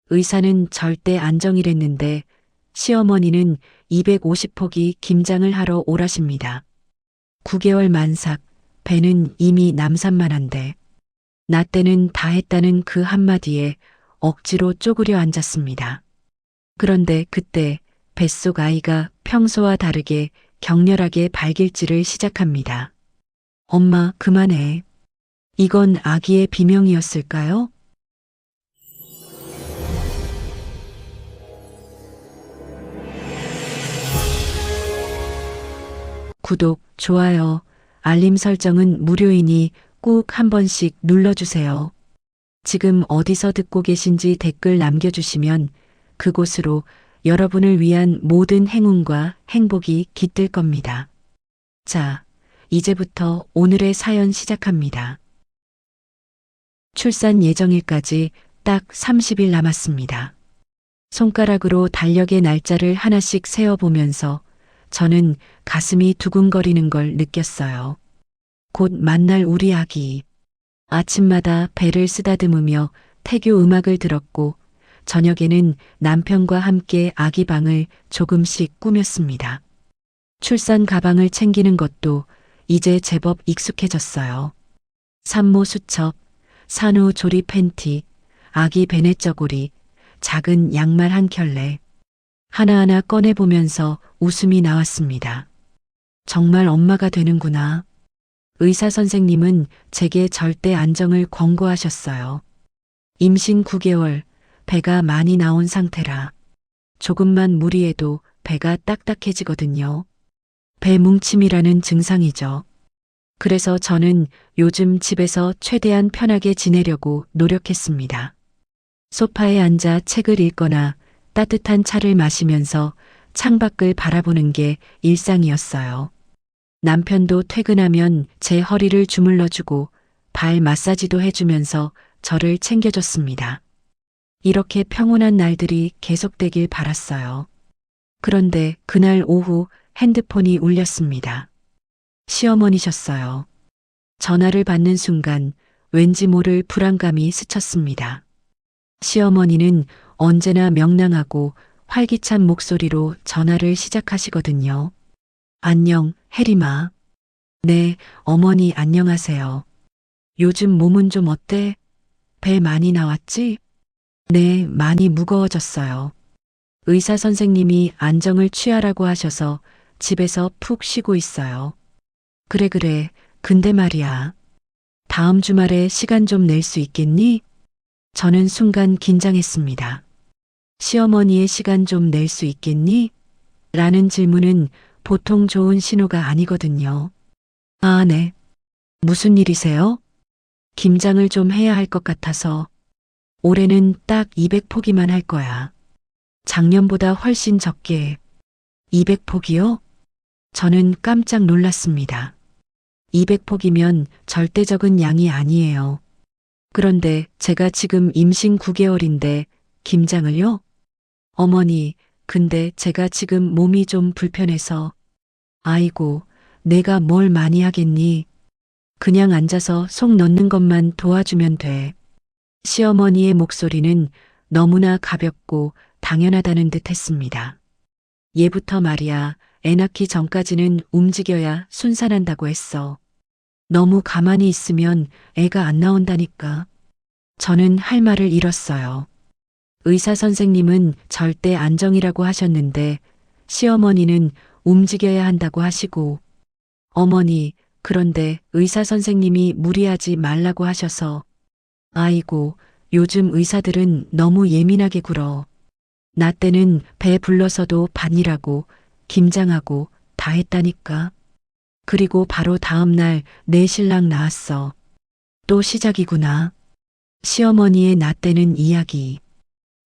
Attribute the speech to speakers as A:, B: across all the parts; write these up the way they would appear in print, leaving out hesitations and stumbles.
A: 의사는 절대 안정이랬는데 시어머니는 250포기 김장을 하러 오라십니다. 9개월 만삭, 배는 이미 남산만한데 나 때는 다 했다는 그 한마디에 억지로 쪼그려 앉았습니다. 그런데 그때 뱃속 아이가 평소와 다르게 격렬하게 발길질을 시작합니다. 엄마, 그만해. 이건 아기의 비명이었을까요? 구독, 좋아요, 알림 설정은 무료이니 꼭 한 번씩 눌러주세요. 지금 어디서 듣고 계신지 댓글 남겨주시면 그곳으로 여러분을 위한 모든 행운과 행복이 깃들 겁니다. 자, 이제부터 오늘의 사연 시작합니다. 출산 예정일까지 딱 30일 남았습니다. 손가락으로 달력의 날짜를 하나씩 세어보면서 저는 가슴이 두근거리는 걸 느꼈어요. 곧 만날 우리 아기. 아침마다 배를 쓰다듬으며 태교 음악을 들었고 저녁에는 남편과 함께 아기 방을 조금씩 꾸몄습니다. 출산 가방을 챙기는 것도 이제 제법 익숙해졌어요. 산모 수첩, 산후 조리 팬티, 아기 베넷 저고리, 작은 양말 한 켤레. 하나하나 꺼내보면서 웃음이 나왔습니다. 정말 엄마가 되는구나. 의사 선생님은 제게 절대 안정을 권고하셨어요. 임신 9개월, 배가 많이 나온 상태라. 조금만 무리해도 배가 딱딱해지거든요. 배 뭉침이라는 증상이죠. 그래서 저는 요즘 집에서 최대한 편하게 지내려고 노력했습니다. 소파에 앉아 책을 읽거나 따뜻한 차를 마시면서 창밖을 바라보는 게 일상이었어요. 남편도 퇴근하면 제 허리를 주물러주고 발 마사지도 해주면서 저를 챙겨줬습니다. 이렇게 평온한 날들이 계속되길 바랐어요. 그런데 그날 오후 핸드폰이 울렸습니다. 시어머니셨어요. 전화를 받는 순간 왠지 모를 불안감이 스쳤습니다. 시어머니는 언제나 명랑하고 활기찬 목소리로 전화를 시작하시거든요. 안녕, 혜림아. 네, 어머니 안녕하세요. 요즘 몸은 좀 어때? 배 많이 나왔지? 네, 많이 무거워졌어요. 의사 선생님이 안정을 취하라고 하셔서 집에서 푹 쉬고 있어요. 그래. 근데 말이야. 다음 주말에 시간 좀 낼 수 있겠니? 저는 순간 긴장했습니다. 시어머니의 시간 좀 낼 수 있겠니? 라는 질문은 보통 좋은 신호가 아니거든요. 아, 네. 무슨 일이세요? 김장을 좀 해야 할 것 같아서. 올해는 딱 200포기만 할 거야. 작년보다 훨씬 적게. 200포기요? 저는 깜짝 놀랐습니다. 200포기면 절대적인 양이 아니에요. 그런데 제가 지금 임신 9개월인데 김장을요? 어머니, 근데 제가 지금 몸이 좀 불편해서. 아이고, 내가 뭘 많이 하겠니? 그냥 앉아서 속 넣는 것만 도와주면 돼. 시어머니의 목소리는 너무나 가볍고 당연하다는 듯 했습니다. 예부터 말이야, 애 낳기 전까지는 움직여야 순산한다고 했어. 너무 가만히 있으면 애가 안 나온다니까. 저는 할 말을 잃었어요. 의사 선생님은 절대 안정이라고 하셨는데 시어머니는 움직여야 한다고 하시고 어머니, 그런데 의사 선생님이 무리하지 말라고 하셔서 아이고, 요즘 의사들은 너무 예민하게 굴어. 나 때는 배 불러서도 반일하고 김장하고 다 했다니까. 그리고 바로 다음 날 내 신랑 낳았어. 또 시작이구나. 시어머니의 나 때는 이야기.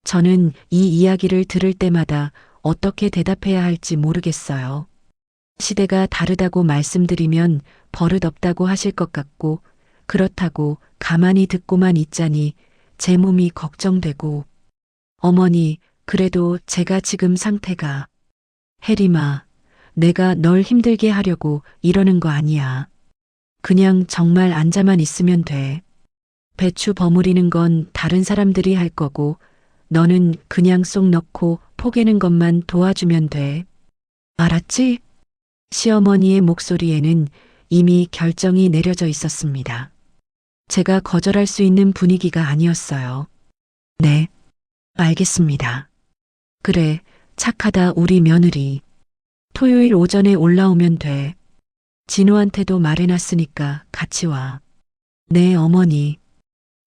A: 저는 이 이야기를 들을 때마다 어떻게 대답해야 할지 모르겠어요. 시대가 다르다고 말씀드리면 버릇없다고 하실 것 같고 그렇다고 가만히 듣고만 있자니 제 몸이 걱정되고 어머니, 그래도 제가 지금 상태가 혜림아, 내가 널 힘들게 하려고 이러는 거 아니야. 그냥 정말 앉아만 있으면 돼. 배추 버무리는 건 다른 사람들이 할 거고 너는 그냥 쏙 넣고 포개는 것만 도와주면 돼. 알았지? 시어머니의 목소리에는 이미 결정이 내려져 있었습니다. 제가 거절할 수 있는 분위기가 아니었어요. 네, 알겠습니다. 그래, 착하다 우리 며느리. 토요일 오전에 올라오면 돼. 진호한테도 말해놨으니까 같이 와. 네, 어머니.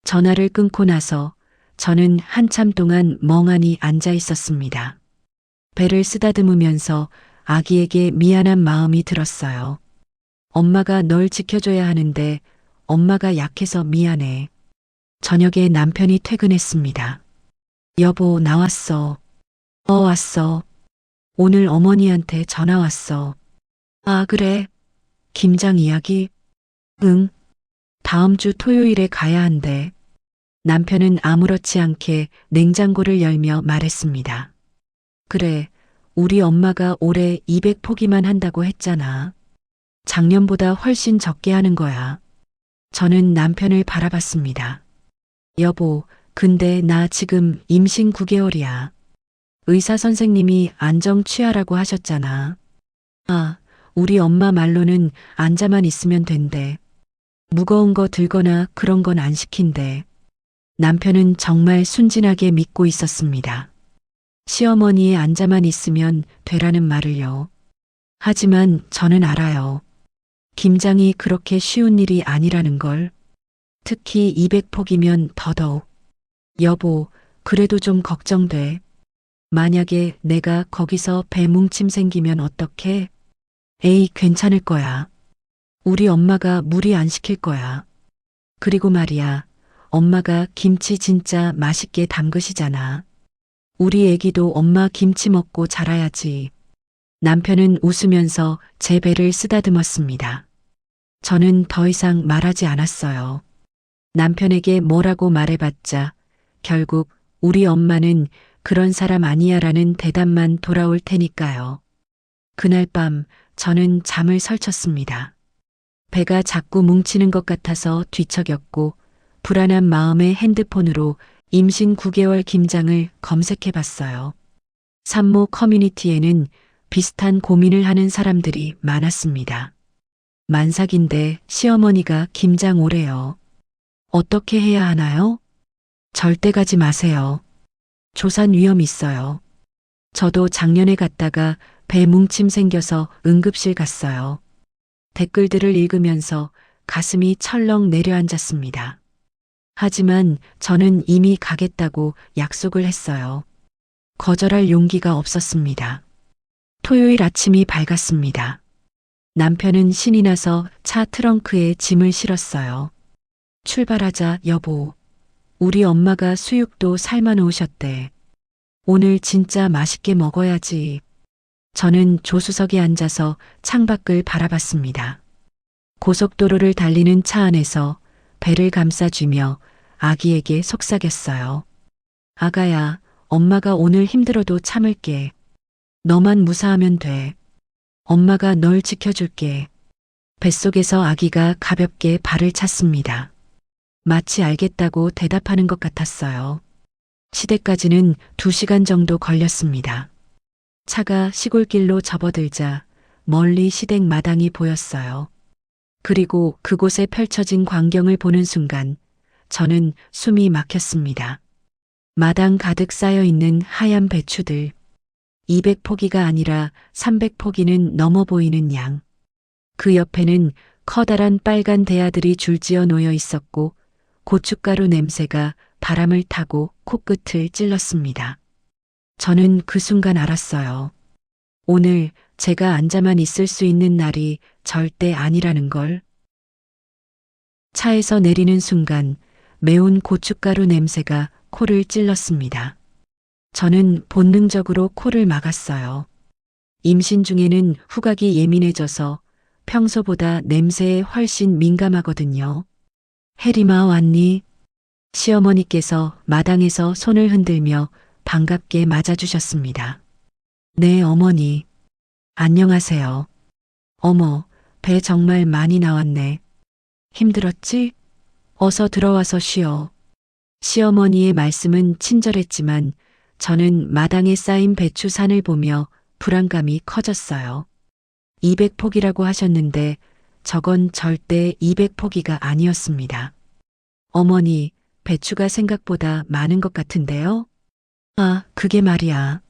A: 전화를 끊고 나서 저는 한참 동안 멍하니 앉아 있었습니다. 배를 쓰다듬으면서 아기에게 미안한 마음이 들었어요. 엄마가 널 지켜줘야 하는데 엄마가 약해서 미안해. 저녁에 남편이 퇴근했습니다. 여보, 나왔어. 왔어. 오늘 어머니한테 전화 왔어. 아, 그래. 김장 이야기? 응. 다음 주 토요일에 가야 한대. 남편은 아무렇지 않게 냉장고를 열며 말했습니다. 그래, 우리 엄마가 올해 200포기만 한다고 했잖아. 작년보다 훨씬 적게 하는 거야. 저는 남편을 바라봤습니다. 여보, 근데 나 지금 임신 9개월이야. 의사 선생님이 안정 취하라고 하셨잖아. 아, 우리 엄마 말로는 앉아만 있으면 된대. 무거운 거 들거나 그런 건 안 시킨대. 남편은 정말 순진하게 믿고 있었습니다. 시어머니의 앉아만 있으면 되라는 말을요. 하지만 저는 알아요. 김장이 그렇게 쉬운 일이 아니라는 걸. 특히 200포기면 더더욱. 여보, 그래도 좀 걱정돼. 만약에 내가 거기서 배 뭉침 생기면 어떡해? 에이, 괜찮을 거야. 우리 엄마가 무리 안 시킬 거야. 그리고 말이야, 엄마가 김치 진짜 맛있게 담그시잖아. 우리 애기도 엄마 김치 먹고 자라야지. 남편은 웃으면서 제 배를 쓰다듬었습니다. 저는 더 이상 말하지 않았어요. 남편에게 뭐라고 말해봤자 결국 우리 엄마는 그런 사람 아니야라는 대답만 돌아올 테니까요. 그날 밤 저는 잠을 설쳤습니다. 배가 자꾸 뭉치는 것 같아서 뒤척였고 불안한 마음에 핸드폰으로 임신 9개월 김장을 검색해 봤어요. 산모 커뮤니티에는 비슷한 고민을 하는 사람들이 많았습니다. 만삭인데 시어머니가 김장 오래요. 어떻게 해야 하나요? 절대 가지 마세요. 조산 위험 있어요. 저도 작년에 갔다가 배 뭉침 생겨서 응급실 갔어요. 댓글들을 읽으면서 가슴이 철렁 내려앉았습니다. 하지만 저는 이미 가겠다고 약속을 했어요. 거절할 용기가 없었습니다. 토요일 아침이 밝았습니다. 남편은 신이 나서 차 트렁크에 짐을 실었어요. 출발하자, 여보. 우리 엄마가 수육도 삶아 놓으셨대. 오늘 진짜 맛있게 먹어야지. 저는 조수석에 앉아서 창밖을 바라봤습니다. 고속도로를 달리는 차 안에서 배를 감싸주며 아기에게 속삭였어요. 아가야, 엄마가 오늘 힘들어도 참을게. 너만 무사하면 돼. 엄마가 널 지켜줄게. 뱃속에서 아기가 가볍게 발을 찼습니다. 마치 알겠다고 대답하는 것 같았어요. 시댁까지는 2시간 정도 걸렸습니다. 차가 시골길로 접어들자 멀리 시댁 마당이 보였어요. 그리고 그곳에 펼쳐진 광경을 보는 순간 저는 숨이 막혔습니다. 마당 가득 쌓여 있는 하얀 배추들. 200포기가 아니라 300포기는 넘어 보이는 양. 그 옆에는 커다란 빨간 대야들이 줄지어 놓여 있었고 고춧가루 냄새가 바람을 타고 코끝을 찔렀습니다. 저는 그 순간 알았어요. 오늘 제가 앉아만 있을 수 있는 날이 절대 아니라는 걸. 차에서 내리는 순간 매운 고춧가루 냄새가 코를 찔렀습니다. 저는 본능적으로 코를 막았어요. 임신 중에는 후각이 예민해져서 평소보다 냄새에 훨씬 민감하거든요. 혜림아, 왔니? 시어머니께서 마당에서 손을 흔들며 반갑게 맞아주셨습니다. 네, 어머니. 안녕하세요. 어머, 배 정말 많이 나왔네. 힘들었지? 어서 들어와서 쉬어. 시어머니의 말씀은 친절했지만 저는 마당에 쌓인 배추 산을 보며 불안감이 커졌어요. 200포기라고 하셨는데 저건 절대 200포기가 아니었습니다. 어머니, 배추가 생각보다 많은 것 같은데요? 아, 그게 말이야.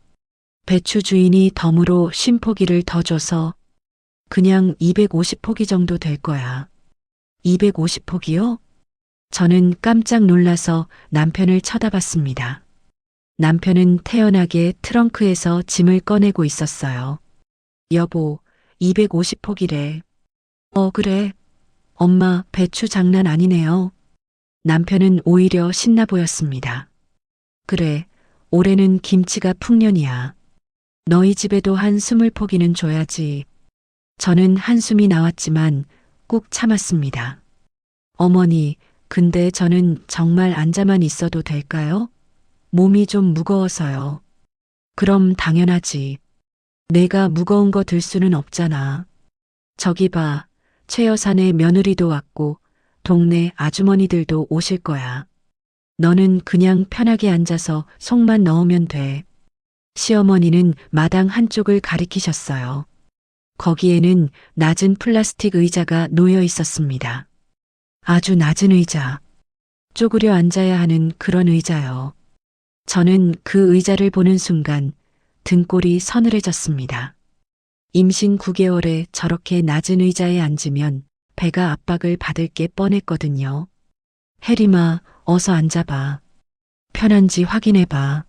A: 배추 주인이 덤으로 50포기를 더 줘서 그냥 250포기 정도 될 거야. 250포기요? 저는 깜짝 놀라서 남편을 쳐다봤습니다. 남편은 태연하게 트렁크에서 짐을 꺼내고 있었어요. 여보, 250포기래. 그래. 엄마, 배추 장난 아니네요. 남편은 오히려 신나 보였습니다. 그래, 올해는 김치가 풍년이야. 너희 집에도 한 20포기는 줘야지. 저는 한숨이 나왔지만 꾹 참았습니다. 어머니, 근데 저는 정말 앉아만 있어도 될까요? 몸이 좀 무거워서요. 그럼 당연하지. 내가 무거운 거 들 수는 없잖아. 저기 봐, 최 여사네 며느리도 왔고 동네 아주머니들도 오실 거야. 너는 그냥 편하게 앉아서 속만 넣으면 돼. 시어머니는 마당 한쪽을 가리키셨어요. 거기에는 낮은 플라스틱 의자가 놓여 있었습니다. 아주 낮은 의자. 쪼그려 앉아야 하는 그런 의자요. 저는 그 의자를 보는 순간 등골이 서늘해졌습니다. 임신 9개월에 저렇게 낮은 의자에 앉으면 배가 압박을 받을 게 뻔했거든요. 혜림아, 어서 앉아봐. 편한지 확인해봐.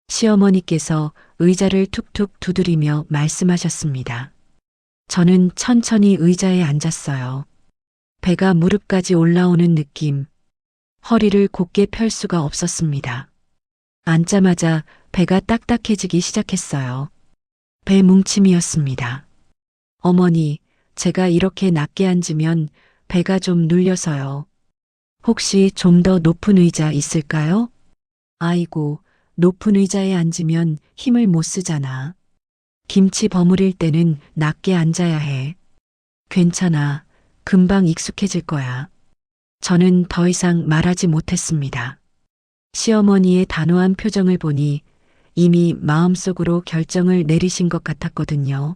A: 시어머니께서 의자를 툭툭 두드리며 말씀하셨습니다. 저는 천천히 의자에 앉았어요. 배가 무릎까지 올라오는 느낌. 허리를 곧게 펼 수가 없었습니다. 앉자마자 배가 딱딱해지기 시작했어요. 배 뭉침이었습니다. 어머니, 제가 이렇게 낮게 앉으면 배가 좀 눌려서요. 혹시 좀 더 높은 의자 있을까요? 아이고, 높은 의자에 앉으면 힘을 못 쓰잖아. 김치 버무릴 때는 낮게 앉아야 해. 괜찮아. 금방 익숙해질 거야. 저는 더 이상 말하지 못했습니다. 시어머니의 단호한 표정을 보니 이미 마음속으로 결정을 내리신 것 같았거든요.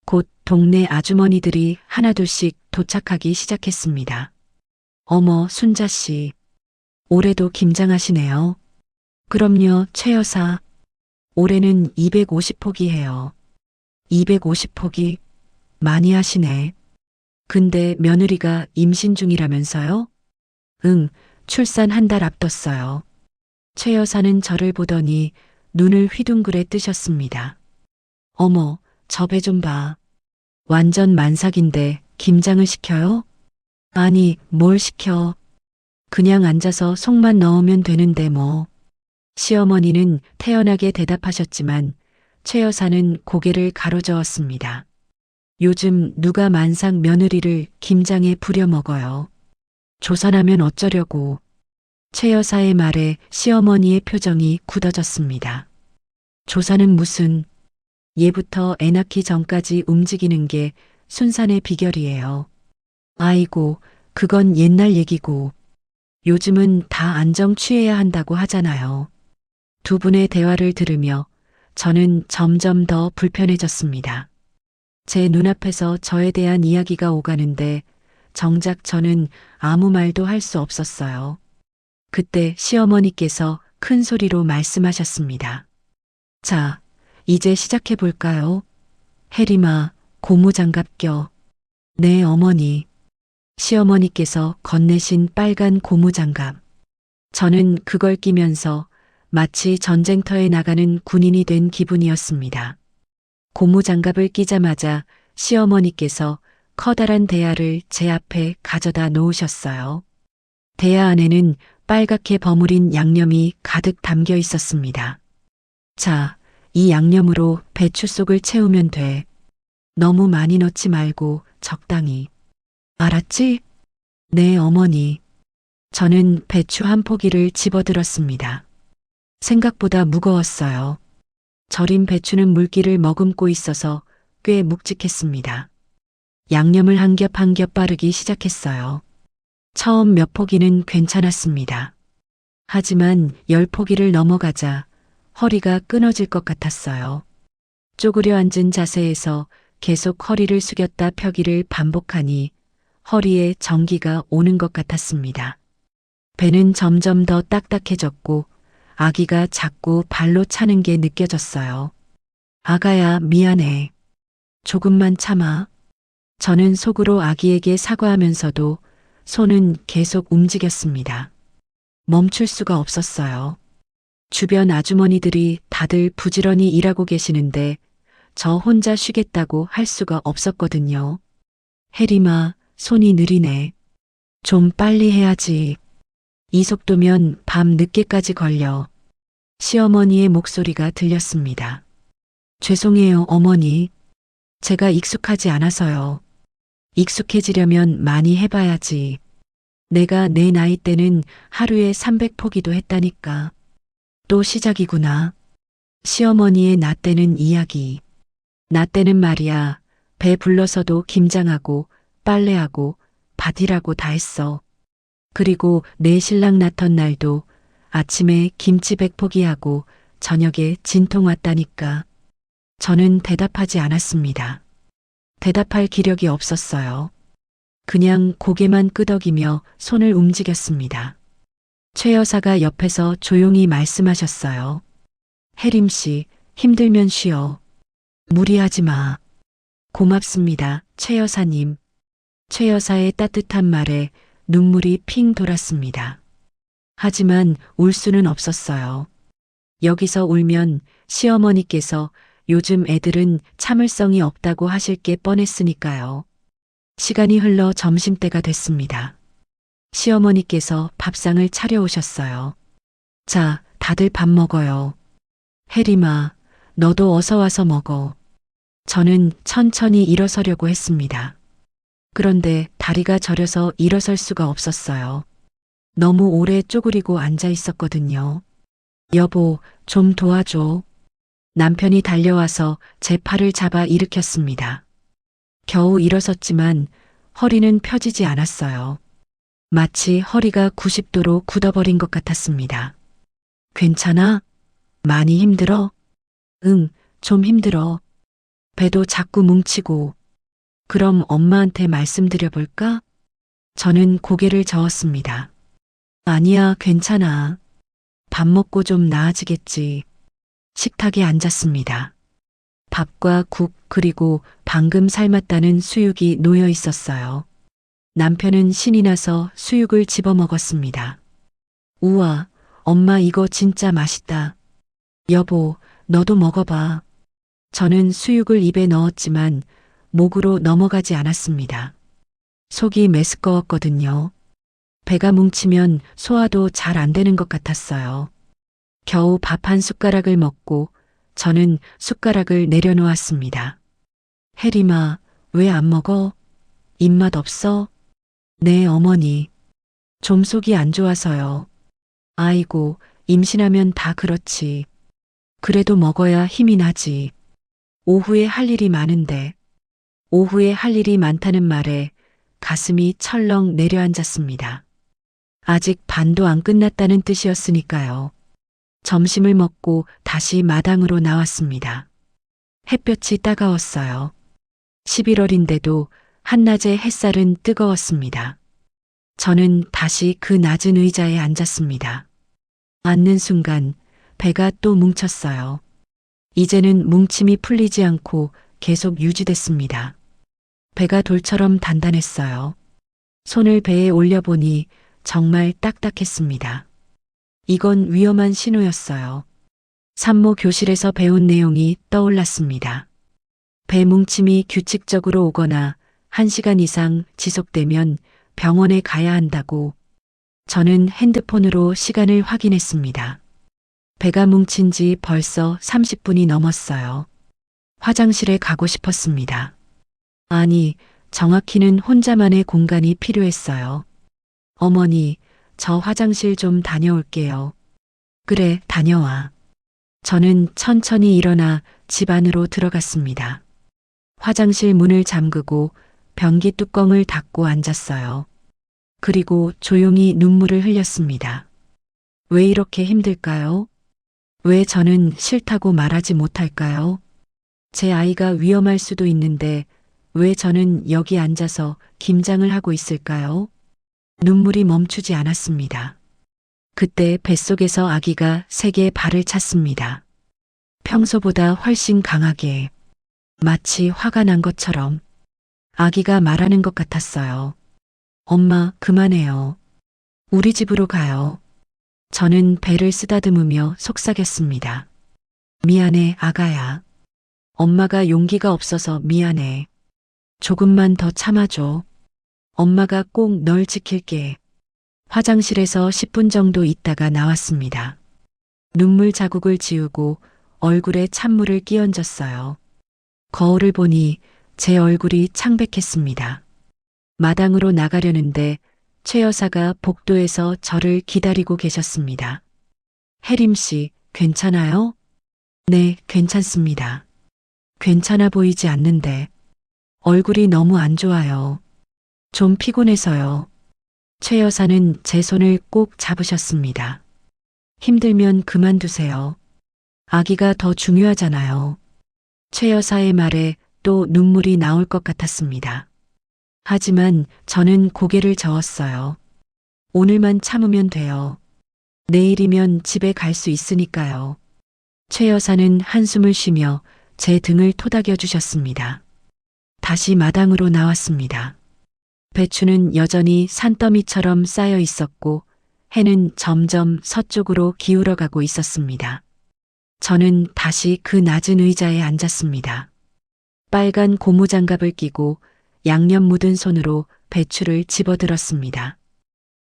A: 곧 동네 아주머니들이 하나둘씩 도착하기 시작했습니다. 어머, 순자씨. 올해도 김장하시네요. 그럼요, 최 여사. 올해는 250포기 해요. 250포기? 많이 하시네. 근데 며느리가 임신 중이라면서요? 응, 출산 한 달 앞뒀어요. 최 여사는 저를 보더니 눈을 휘둥그레 뜨셨습니다. 어머, 저 배 좀 봐. 완전 만삭인데 김장을 시켜요? 아니, 뭘 시켜. 그냥 앉아서 속만 넣으면 되는데 뭐. 시어머니는 태연하게 대답하셨지만 최 여사는 고개를 가로저었습니다. 요즘 누가 만삭 며느리를 김장에 부려 먹어요. 조선하면 어쩌려고. 최 여사의 말에 시어머니의 표정이 굳어졌습니다. 조사는 무슨, 예부터 애 낳기 전까지 움직이는 게 순산의 비결이에요. 아이고, 그건 옛날 얘기고, 요즘은 다 안정 취해야 한다고 하잖아요. 두 분의 대화를 들으며 저는 점점 더 불편해졌습니다. 제 눈앞에서 저에 대한 이야기가 오가는데 정작 저는 아무 말도 할 수 없었어요. 그때 시어머니께서 큰 소리로 말씀하셨습니다. 자, 이제 시작해 볼까요? 혜림아, 고무장갑 껴. 네, 어머니. 시어머니께서 건네신 빨간 고무장갑. 저는 그걸 끼면서 마치 전쟁터에 나가는 군인이 된 기분이었습니다. 고무장갑을 끼자마자 시어머니께서 커다란 대야를 제 앞에 가져다 놓으셨어요. 대야 안에는 빨갛게 버무린 양념이 가득 담겨 있었습니다. 자, 이 양념으로 배추 속을 채우면 돼. 너무 많이 넣지 말고 적당히. 알았지? 네, 어머니. 저는 배추 한 포기를 집어들었습니다. 생각보다 무거웠어요. 절인 배추는 물기를 머금고 있어서 꽤 묵직했습니다. 양념을 한 겹 한 겹 바르기 시작했어요. 처음 몇 포기는 괜찮았습니다. 하지만 10포기를 넘어가자 허리가 끊어질 것 같았어요. 쪼그려 앉은 자세에서 계속 허리를 숙였다 펴기를 반복하니 허리에 전기가 오는 것 같았습니다. 배는 점점 더 딱딱해졌고 아기가 자꾸 발로 차는 게 느껴졌어요. 아가야, 미안해. 조금만 참아. 저는 속으로 아기에게 사과하면서도 손은 계속 움직였습니다. 멈출 수가 없었어요. 주변 아주머니들이 다들 부지런히 일하고 계시는데 저 혼자 쉬겠다고 할 수가 없었거든요. 혜림아, 손이 느리네. 좀 빨리 해야지. 이 속도면 밤 늦게까지 걸려. 시어머니의 목소리가 들렸습니다. 죄송해요, 어머니. 제가 익숙하지 않아서요. 익숙해지려면 많이 해봐야지. 내가 내 나이 때는 하루에 300포기도 했다니까. 또 시작이구나. 시어머니의 나 때는 이야기. 나 때는 말이야. 배 불러서도 김장하고 빨래하고 밭일하고 다 했어. 그리고 내 신랑 낳던 날도 아침에 김치 100포기 하고 저녁에 진통 왔다니까. 저는 대답하지 않았습니다. 대답할 기력이 없었어요. 그냥 고개만 끄덕이며 손을 움직였습니다. 최 여사가 옆에서 조용히 말씀하셨어요. 혜림 씨, 힘들면 쉬어. 무리하지 마. 고맙습니다, 최 여사님. 최 여사의 따뜻한 말에 눈물이 핑 돌았습니다. 하지만 울 수는 없었어요. 여기서 울면 시어머니께서 요즘 애들은 참을성이 없다고 하실 게 뻔했으니까요. 시간이 흘러 점심때가 됐습니다. 시어머니께서 밥상을 차려오셨어요. 자, 다들 밥 먹어요. 혜림아, 너도 어서 와서 먹어. 저는 천천히 일어서려고 했습니다. 그런데 다리가 저려서 일어설 수가 없었어요. 너무 오래 쪼그리고 앉아 있었거든요. 여보, 좀 도와줘. 남편이 달려와서 제 팔을 잡아 일으켰습니다. 겨우 일어섰지만 허리는 펴지지 않았어요. 마치 허리가 90도로 굳어버린 것 같았습니다. 괜찮아? 많이 힘들어? 응, 좀 힘들어. 배도 자꾸 뭉치고. 그럼 엄마한테 말씀드려볼까? 저는 고개를 저었습니다. 아니야, 괜찮아. 밥 먹고 좀 나아지겠지. 식탁에 앉았습니다. 밥과 국 그리고 방금 삶았다는 수육이 놓여 있었어요. 남편은 신이 나서 수육을 집어 먹었습니다. 우와, 엄마 이거 진짜 맛있다. 여보, 너도 먹어봐. 저는 수육을 입에 넣었지만 목으로 넘어가지 않았습니다. 속이 메스꺼웠거든요. 배가 뭉치면 소화도 잘 안 되는 것 같았어요. 겨우 밥 한 숟가락을 먹고 저는 숟가락을 내려놓았습니다. 혜림아, 왜 안 먹어? 입맛 없어? 네, 어머니. 좀 속이 안 좋아서요. 아이고, 임신하면 다 그렇지. 그래도 먹어야 힘이 나지. 오후에 할 일이 많은데. 오후에 할 일이 많다는 말에 가슴이 철렁 내려앉았습니다. 아직 반도 안 끝났다는 뜻이었으니까요. 점심을 먹고 다시 마당으로 나왔습니다. 햇볕이 따가웠어요. 11월인데도 한낮의 햇살은 뜨거웠습니다. 저는 다시 그 낮은 의자에 앉았습니다. 앉는 순간 배가 또 뭉쳤어요. 이제는 뭉침이 풀리지 않고 계속 유지됐습니다. 배가 돌처럼 단단했어요. 손을 배에 올려보니 정말 딱딱했습니다. 이건 위험한 신호였어요. 산모 교실에서 배운 내용이 떠올랐습니다. 배 뭉침이 규칙적으로 오거나 1시간 이상 지속되면 병원에 가야 한다고. 저는 핸드폰으로 시간을 확인했습니다. 배가 뭉친 지 벌써 30분이 넘었어요. 화장실에 가고 싶었습니다. 아니, 정확히는 혼자만의 공간이 필요했어요. 어머니, 저 화장실 좀 다녀올게요. 그래, 다녀와. 저는 천천히 일어나 집 안으로 들어갔습니다. 화장실 문을 잠그고 변기 뚜껑을 닫고 앉았어요. 그리고 조용히 눈물을 흘렸습니다. 왜 이렇게 힘들까요? 왜 저는 싫다고 말하지 못할까요? 제 아이가 위험할 수도 있는데 왜 저는 여기 앉아서 김장을 하고 있을까요? 눈물이 멈추지 않았습니다. 그때 뱃속에서 아기가 세게 발을 찼습니다. 평소보다 훨씬 강하게, 마치 화가 난 것처럼 아기가 말하는 것 같았어요. 엄마, 그만해요. 우리 집으로 가요. 저는 배를 쓰다듬으며 속삭였습니다. 미안해, 아가야. 엄마가 용기가 없어서 미안해. 조금만 더 참아줘. 엄마가 꼭 널 지킬게. 화장실에서 10분 정도 있다가 나왔습니다. 눈물 자국을 지우고 얼굴에 찬물을 끼얹었어요. 거울을 보니 제 얼굴이 창백했습니다. 마당으로 나가려는데 최 여사가 복도에서 저를 기다리고 계셨습니다. 혜림 씨, 괜찮아요? 네, 괜찮습니다. 괜찮아 보이지 않는데 얼굴이 너무 안 좋아요. 좀 피곤해서요. 최 여사는 제 손을 꼭 잡으셨습니다. 힘들면 그만두세요. 아기가 더 중요하잖아요. 최 여사의 말에 또 눈물이 나올 것 같았습니다. 하지만 저는 고개를 저었어요. 오늘만 참으면 돼요. 내일이면 집에 갈 수 있으니까요. 최 여사는 한숨을 쉬며 제 등을 토닥여 주셨습니다. 다시 마당으로 나왔습니다. 배추는 여전히 산더미처럼 쌓여 있었고 해는 점점 서쪽으로 기울어가고 있었습니다. 저는 다시 그 낮은 의자에 앉았습니다. 빨간 고무장갑을 끼고 양념 묻은 손으로 배추를 집어들었습니다.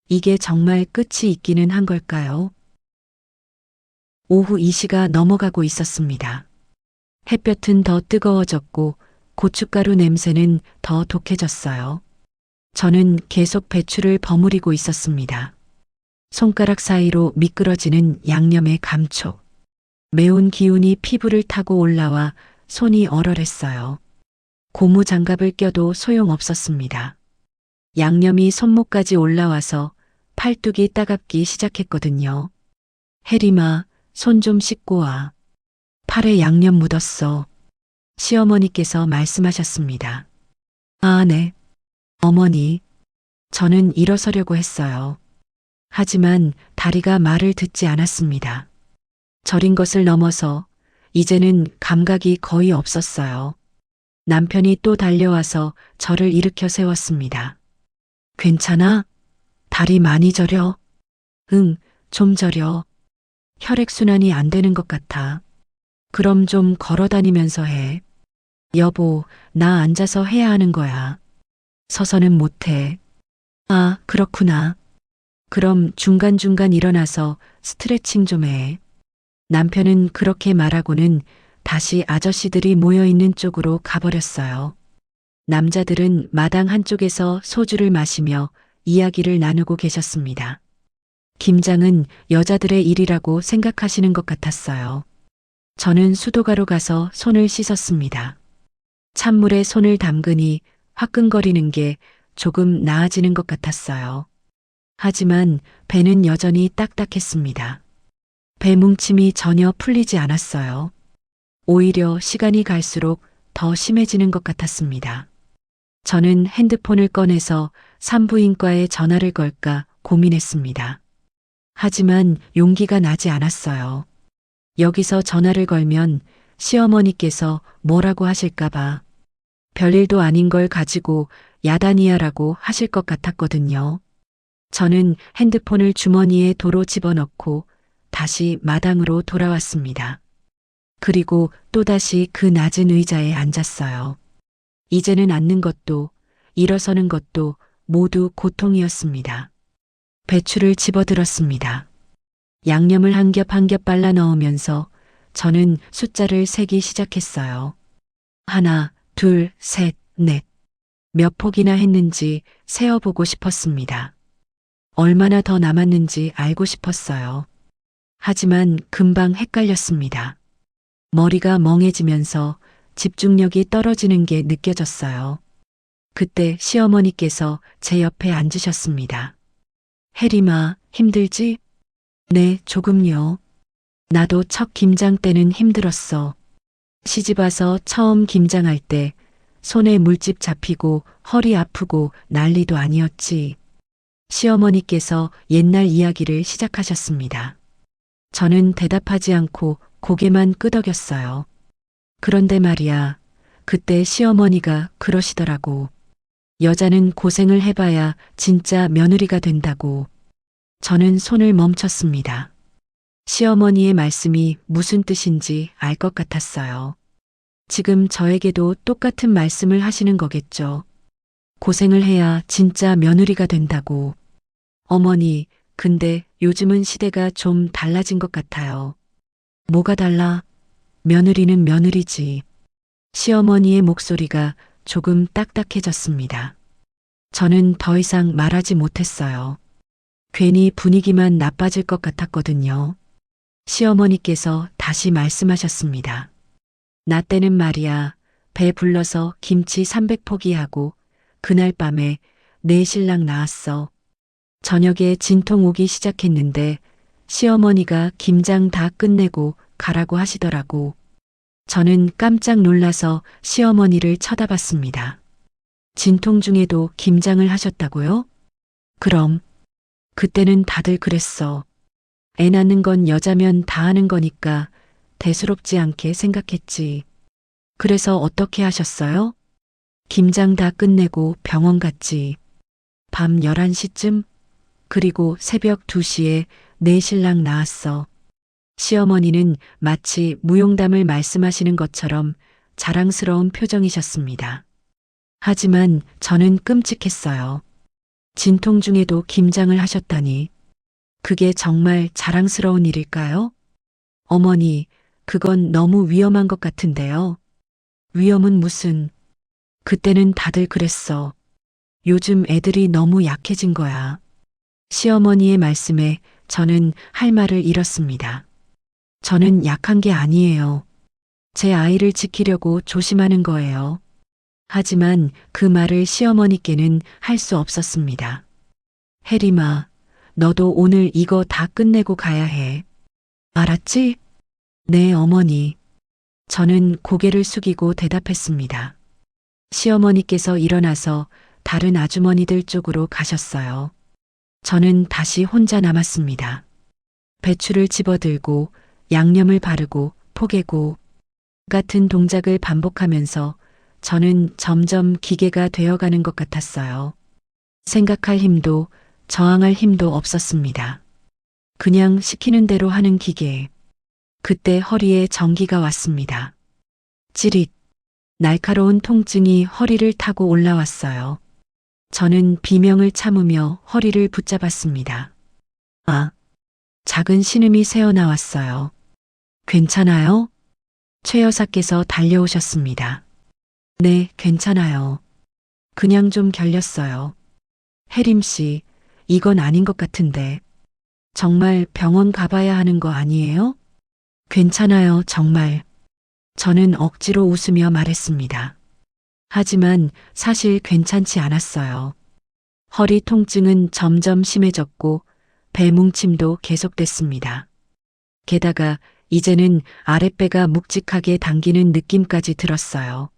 A: 이게 정말 끝이 있기는 한 걸까요? 오후 2시가 넘어가고 있었습니다. 햇볕은 더 뜨거워졌고 고춧가루 냄새는 더 독해졌어요. 저는 계속 배추를 버무리고 있었습니다. 손가락 사이로 미끄러지는 양념의 감촉. 매운 기운이 피부를 타고 올라와 손이 얼얼했어요. 고무 장갑을 껴도 소용없었습니다. 양념이 손목까지 올라와서 팔뚝이 따갑기 시작했거든요. 혜림아, 손 좀 씻고 와. 팔에 양념 묻었어. 시어머니께서 말씀하셨습니다. 아, 네. 어머니. 저는 일어서려고 했어요. 하지만 다리가 말을 듣지 않았습니다. 절인 것을 넘어서 이제는 감각이 거의 없었어요. 남편이 또 달려와서 저를 일으켜 세웠습니다. 괜찮아? 다리 많이 저려? 응, 좀 저려. 혈액순환이 안 되는 것 같아. 그럼 좀 걸어 다니면서 해. 여보, 나 앉아서 해야 하는 거야. 서서는 못해. 아, 그렇구나. 그럼 중간중간 일어나서 스트레칭 좀 해. 남편은 그렇게 말하고는 다시 아저씨들이 모여있는 쪽으로 가버렸어요. 남자들은 마당 한쪽에서 소주를 마시며 이야기를 나누고 계셨습니다. 김장은 여자들의 일이라고 생각하시는 것 같았어요. 저는 수도가로 가서 손을 씻었습니다. 찬물에 손을 담그니 화끈거리는 게 조금 나아지는 것 같았어요. 하지만 배는 여전히 딱딱했습니다. 배 뭉침이 전혀 풀리지 않았어요. 오히려 시간이 갈수록 더 심해지는 것 같았습니다. 저는 핸드폰을 꺼내서 산부인과에 전화를 걸까 고민했습니다. 하지만 용기가 나지 않았어요. 여기서 전화를 걸면 시어머니께서 뭐라고 하실까봐 별일도 아닌 걸 가지고 야단이야라고 하실 것 같았거든요. 저는 핸드폰을 주머니에 도로 집어넣고 다시 마당으로 돌아왔습니다. 그리고 또다시 그 낮은 의자에 앉았어요. 이제는 앉는 것도 일어서는 것도 모두 고통이었습니다. 배추를 집어들었습니다. 양념을 한 겹 한 겹 발라 넣으면서 저는 숫자를 세기 시작했어요. 하나, 둘, 셋, 넷. 몇 폭이나 했는지 세어보고 싶었습니다. 얼마나 더 남았는지 알고 싶었어요. 하지만 금방 헷갈렸습니다. 머리가 멍해지면서 집중력이 떨어지는 게 느껴졌어요. 그때 시어머니께서 제 옆에 앉으셨습니다. 혜림아, 힘들지? 네, 조금요. 나도 첫 김장 때는 힘들었어. 시집와서 처음 김장할 때 손에 물집 잡히고 허리 아프고 난리도 아니었지. 시어머니께서 옛날 이야기를 시작하셨습니다. 저는 대답하지 않고 고개만 끄덕였어요. 그런데 말이야, 그때 시어머니가 그러시더라고. 여자는 고생을 해봐야 진짜 며느리가 된다고. 저는 손을 멈췄습니다. 시어머니의 말씀이 무슨 뜻인지 알 것 같았어요. 지금 저에게도 똑같은 말씀을 하시는 거겠죠. 고생을 해야 진짜 며느리가 된다고. 어머니, 근데 요즘은 시대가 좀 달라진 것 같아요. 뭐가 달라? 며느리는 며느리지. 시어머니의 목소리가 조금 딱딱해졌습니다. 저는 더 이상 말하지 못했어요. 괜히 분위기만 나빠질 것 같았거든요. 시어머니께서 다시 말씀하셨습니다. 나 때는 말이야, 배 불러서 김치 300포기 하고 그날 밤에 내 신랑 나왔어. 저녁에 진통 오기 시작했는데 시어머니가 김장 다 끝내고 가라고 하시더라고. 저는 깜짝 놀라서 시어머니를 쳐다봤습니다. 진통 중에도 김장을 하셨다고요? 그럼. 그때는 다들 그랬어. 애 낳는 건 여자면 다 하는 거니까 대수롭지 않게 생각했지. 그래서 어떻게 하셨어요? 김장 다 끝내고 병원 갔지. 밤 11시쯤? 그리고 새벽 2시에 내 신랑 나왔어. 시어머니는 마치 무용담을 말씀하시는 것처럼 자랑스러운 표정이셨습니다. 하지만 저는 끔찍했어요. 진통 중에도 김장을 하셨다니. 그게 정말 자랑스러운 일일까요? 어머니, 그건 너무 위험한 것 같은데요. 위험은 무슨. 그때는 다들 그랬어. 요즘 애들이 너무 약해진 거야. 시어머니의 말씀에 저는 할 말을 잃었습니다. 저는 약한 게 아니에요. 제 아이를 지키려고 조심하는 거예요. 하지만 그 말을 시어머니께는 할 수 없었습니다. 혜림아, 너도 오늘 이거 다 끝내고 가야 해. 알았지? 네, 어머니. 저는 고개를 숙이고 대답했습니다. 시어머니께서 일어나서 다른 아주머니들 쪽으로 가셨어요. 저는 다시 혼자 남았습니다. 배추를 집어들고 양념을 바르고 포개고 같은 동작을 반복하면서 저는 점점 기계가 되어가는 것 같았어요. 생각할 힘도 저항할 힘도 없었습니다. 그냥 시키는 대로 하는 기계. 그때 허리에 전기가 왔습니다. 찌릿. 날카로운 통증이 허리를 타고 올라왔어요. 저는 비명을 참으며 허리를 붙잡았습니다. 아, 작은 신음이 새어나왔어요. 괜찮아요? 최 여사께서 달려오셨습니다. 네, 괜찮아요. 그냥 좀 결렸어요. 혜림 씨, 이건 아닌 것 같은데. 정말 병원 가봐야 하는 거 아니에요? 괜찮아요, 정말. 저는 억지로 웃으며 말했습니다. 하지만 사실 괜찮지 않았어요. 허리 통증은 점점 심해졌고 배뭉침도 계속됐습니다. 게다가 이제는 아랫배가 묵직하게 당기는 느낌까지 들었어요.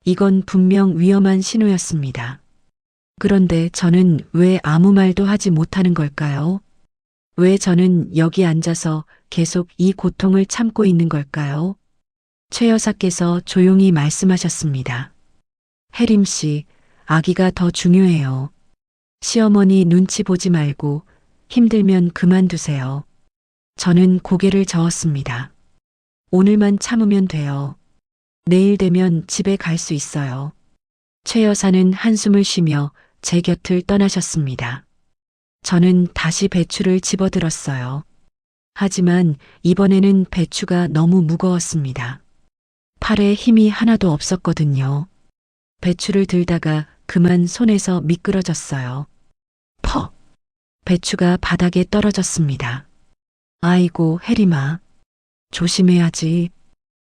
A: 이건 분명 위험한 신호였습니다. 그런데 저는 왜 아무 말도 하지 못하는 걸까요? 왜 저는 여기 앉아서 계속 이 고통을 참고 있는 걸까요? 최 여사께서 조용히 말씀하셨습니다. 혜림 씨, 아기가 더 중요해요. 시어머니 눈치 보지 말고 힘들면 그만두세요. 저는 고개를 저었습니다. 오늘만 참으면 돼요. 내일 되면 집에 갈 수 있어요. 최 여사는 한숨을 쉬며 제 곁을 떠나셨습니다. 저는 다시 배추를 집어들었어요. 하지만 이번에는 배추가 너무 무거웠습니다. 팔에 힘이 하나도 없었거든요. 배추를 들다가 그만 손에서 미끄러졌어요. 퍽! 배추가 바닥에 떨어졌습니다. 아이고, 혜림아. 조심해야지.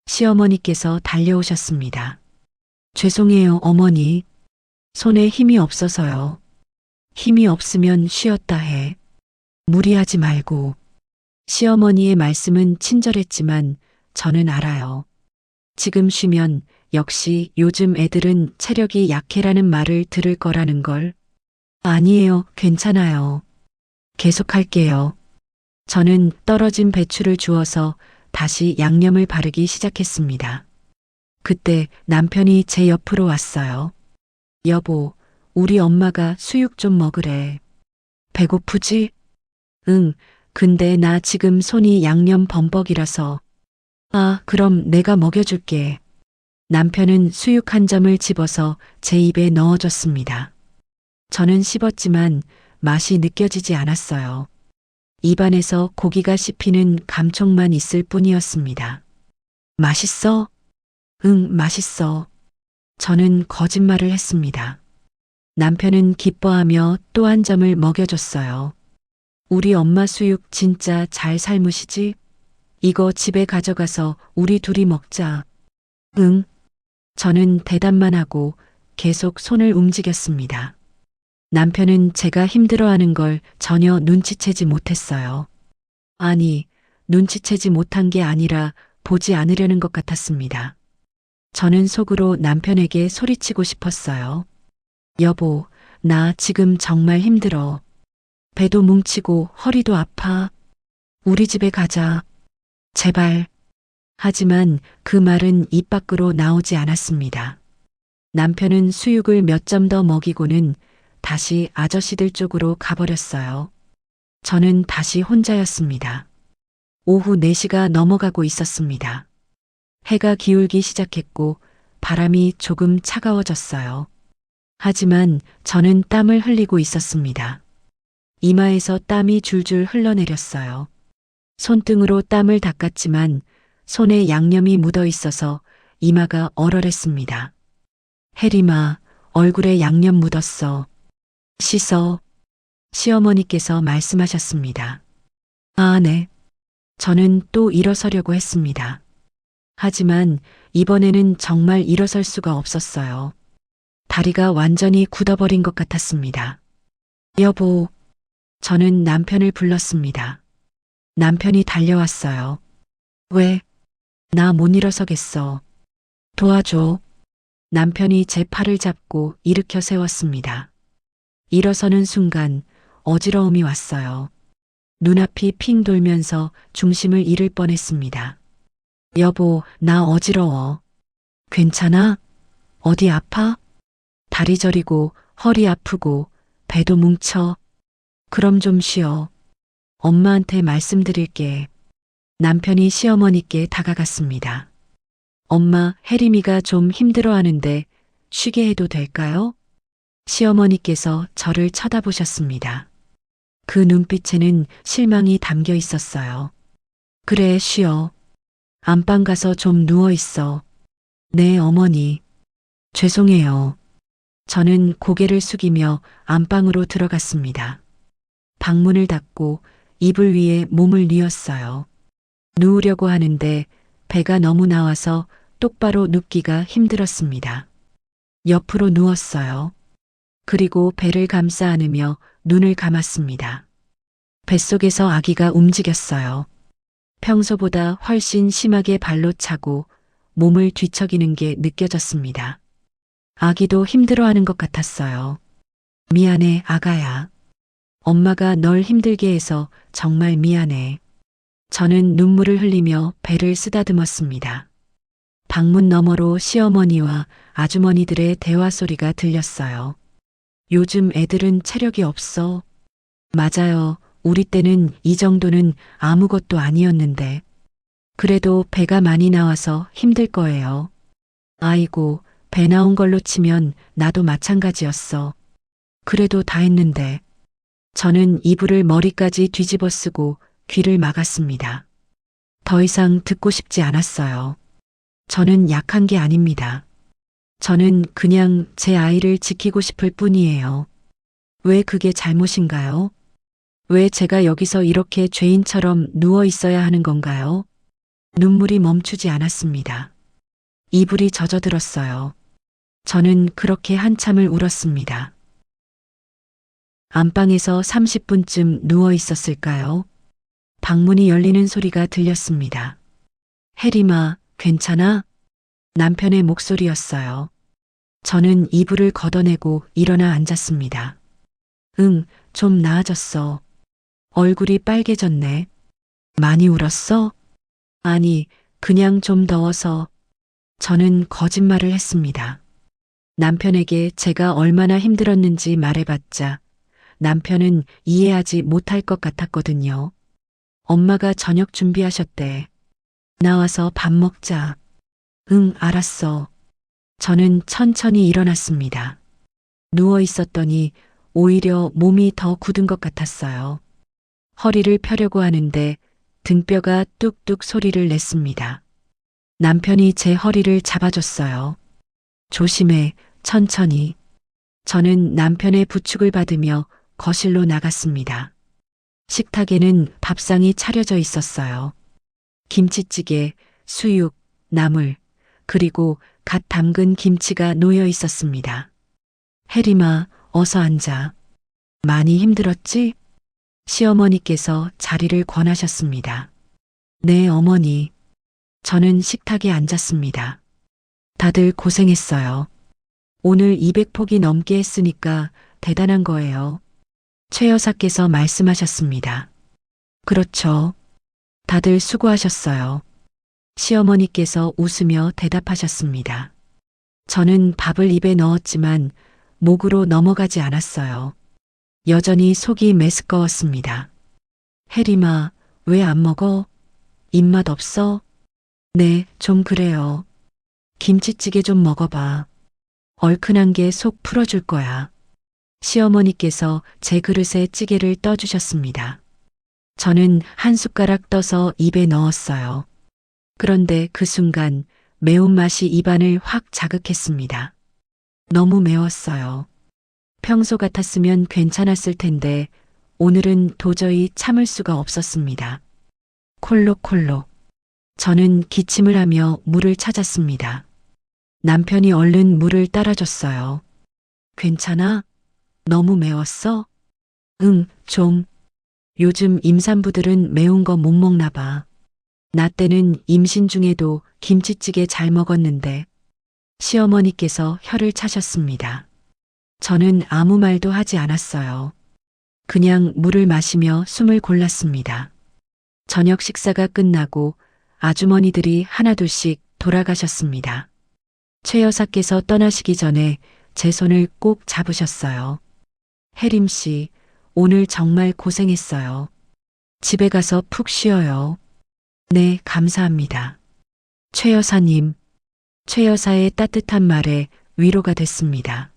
A: 시어머니께서 달려오셨습니다. 죄송해요, 어머니. 손에 힘이 없어서요. 힘이 없으면 쉬었다 해. 무리하지 말고. 시어머니의 말씀은 친절했지만 저는 알아요. 지금 쉬면 역시 요즘 애들은 체력이 약해라는 말을 들을 거라는 걸. 아니에요, 괜찮아요. 계속할게요. 저는 떨어진 배추를 주워서 다시 양념을 바르기 시작했습니다. 그때 남편이 제 옆으로 왔어요. 여보, 우리 엄마가 수육 좀 먹으래. 배고프지? 응, 근데 나 지금 손이 양념 범벅이라서. 아, 그럼 내가 먹여줄게. 남편은 수육 한 점을 집어서 제 입에 넣어줬습니다. 저는 씹었지만 맛이 느껴지지 않았어요. 입안에서 고기가 씹히는 감촉만 있을 뿐이었습니다. 맛있어? 응, 맛있어. 저는 거짓말을 했습니다. 남편은 기뻐하며 또 한 점을 먹여줬어요. 우리 엄마 수육 진짜 잘 삶으시지? 이거 집에 가져가서 우리 둘이 먹자. 응. 저는 대답만 하고 계속 손을 움직였습니다. 남편은 제가 힘들어하는 걸 전혀 눈치채지 못했어요. 아니, 눈치채지 못한 게 아니라 보지 않으려는 것 같았습니다. 저는 속으로 남편에게 소리치고 싶었어요. 여보, 나 지금 정말 힘들어. 배도 뭉치고 허리도 아파. 우리 집에 가자. 제발. 하지만 그 말은 입 밖으로 나오지 않았습니다. 남편은 수육을 몇 점 더 먹이고는 다시 아저씨들 쪽으로 가버렸어요. 저는 다시 혼자였습니다. 오후 4시가 넘어가고 있었습니다. 해가 기울기 시작했고 바람이 조금 차가워졌어요. 하지만 저는 땀을 흘리고 있었습니다. 이마에서 땀이 줄줄 흘러내렸어요. 손등으로 땀을 닦았지만 손에 양념이 묻어 있어서 이마가 얼얼했습니다. 혜림아, 얼굴에 양념 묻었어. 씻어. 시어머니께서 말씀하셨습니다. 아, 네. 저는 또 일어서려고 했습니다. 하지만 이번에는 정말 일어설 수가 없었어요. 다리가 완전히 굳어버린 것 같았습니다. 여보, 저는 남편을 불렀습니다. 남편이 달려왔어요. 왜? 나 못 일어서겠어. 도와줘. 남편이 제 팔을 잡고 일으켜 세웠습니다. 일어서는 순간 어지러움이 왔어요. 눈앞이 핑 돌면서 중심을 잃을 뻔했습니다. 여보, 나 어지러워. 괜찮아? 어디 아파? 다리 저리고 허리 아프고 배도 뭉쳐. 그럼 좀 쉬어. 엄마한테 말씀드릴게. 남편이 시어머니께 다가갔습니다. 엄마, 혜림이가 좀 힘들어하는데 쉬게 해도 될까요? 시어머니께서 저를 쳐다보셨습니다. 그 눈빛에는 실망이 담겨 있었어요. 그래, 쉬어. 안방 가서 좀 누워 있어. 네, 어머니. 죄송해요. 저는 고개를 숙이며 안방으로 들어갔습니다. 방문을 닫고 이불 위에 몸을 뉘었어요. 누우려고 하는데 배가 너무 나와서 똑바로 눕기가 힘들었습니다. 옆으로 누웠어요. 그리고 배를 감싸 안으며 눈을 감았습니다. 뱃속에서 아기가 움직였어요. 평소보다 훨씬 심하게 발로 차고 몸을 뒤척이는 게 느껴졌습니다. 아기도 힘들어하는 것 같았어요. 미안해, 아가야. 엄마가 널 힘들게 해서 정말 미안해. 저는 눈물을 흘리며 배를 쓰다듬었습니다. 방문 너머로 시어머니와 아주머니들의 대화 소리가 들렸어요. 요즘 애들은 체력이 없어. 맞아요. 우리 때는 이 정도는 아무것도 아니었는데. 그래도 배가 많이 나와서 힘들 거예요. 아이고, 배 나온 걸로 치면 나도 마찬가지였어. 그래도 다 했는데. 저는 이불을 머리까지 뒤집어 쓰고 귀를 막았습니다. 더 이상 듣고 싶지 않았어요. 저는 약한 게 아닙니다. 저는 그냥 제 아이를 지키고 싶을 뿐이에요. 왜 그게 잘못인가요? 왜 제가 여기서 이렇게 죄인처럼 누워 있어야 하는 건가요? 눈물이 멈추지 않았습니다. 이불이 젖어들었어요. 저는 그렇게 한참을 울었습니다. 안방에서 30분쯤 누워 있었을까요? 방문이 열리는 소리가 들렸습니다. 혜림아, 괜찮아? 남편의 목소리였어요. 저는 이불을 걷어내고 일어나 앉았습니다. 응, 좀 나아졌어. 얼굴이 빨개졌네. 많이 울었어? 아니, 그냥 좀 더워서. 저는 거짓말을 했습니다. 남편에게 제가 얼마나 힘들었는지 말해봤자 남편은 이해하지 못할 것 같았거든요. 엄마가 저녁 준비하셨대. 나와서 밥 먹자. 응, 알았어. 저는 천천히 일어났습니다. 누워 있었더니 오히려 몸이 더 굳은 것 같았어요. 허리를 펴려고 하는데 등뼈가 뚝뚝 소리를 냈습니다. 남편이 제 허리를 잡아줬어요. 조심해, 천천히. 저는 남편의 부축을 받으며 거실로 나갔습니다. 식탁에는 밥상이 차려져 있었어요. 김치찌개, 수육, 나물, 그리고 갓 담근 김치가 놓여 있었습니다. 혜림아, 어서 앉아. 많이 힘들었지? 시어머니께서 자리를 권하셨습니다. 네, 어머니. 저는 식탁에 앉았습니다. 다들 고생했어요. 오늘 200폭이 넘게 했으니까 대단한 거예요. 최 여사께서 말씀하셨습니다. 그렇죠. 다들 수고하셨어요. 시어머니께서 웃으며 대답하셨습니다. 저는 밥을 입에 넣었지만 목으로 넘어가지 않았어요. 여전히 속이 메스꺼웠습니다. 혜림아, 왜 안 먹어? 입맛 없어? 네, 좀 그래요. 김치찌개 좀 먹어봐. 얼큰한 게 속 풀어줄 거야. 시어머니께서 제 그릇에 찌개를 떠주셨습니다. 저는 한 숟가락 떠서 입에 넣었어요. 그런데 그 순간 매운맛이 입안을 확 자극했습니다. 너무 매웠어요. 평소 같았으면 괜찮았을 텐데 오늘은 도저히 참을 수가 없었습니다. 콜록콜록. 저는 기침을 하며 물을 찾았습니다. 남편이 얼른 물을 따라줬어요. 괜찮아? 너무 매웠어? 응, 좀. 요즘 임산부들은 매운 거 못 먹나 봐. 나 때는 임신 중에도 김치찌개 잘 먹었는데. 시어머니께서 혀를 차셨습니다. 저는 아무 말도 하지 않았어요. 그냥 물을 마시며 숨을 골랐습니다. 저녁 식사가 끝나고 아주머니들이 하나둘씩 돌아가셨습니다. 최 여사께서 떠나시기 전에 제 손을 꼭 잡으셨어요. 혜림 씨, 오늘 정말 고생했어요. 집에 가서 푹 쉬어요. 네, 감사합니다. 최 여사님, 최 여사의 따뜻한 말에 위로가 됐습니다.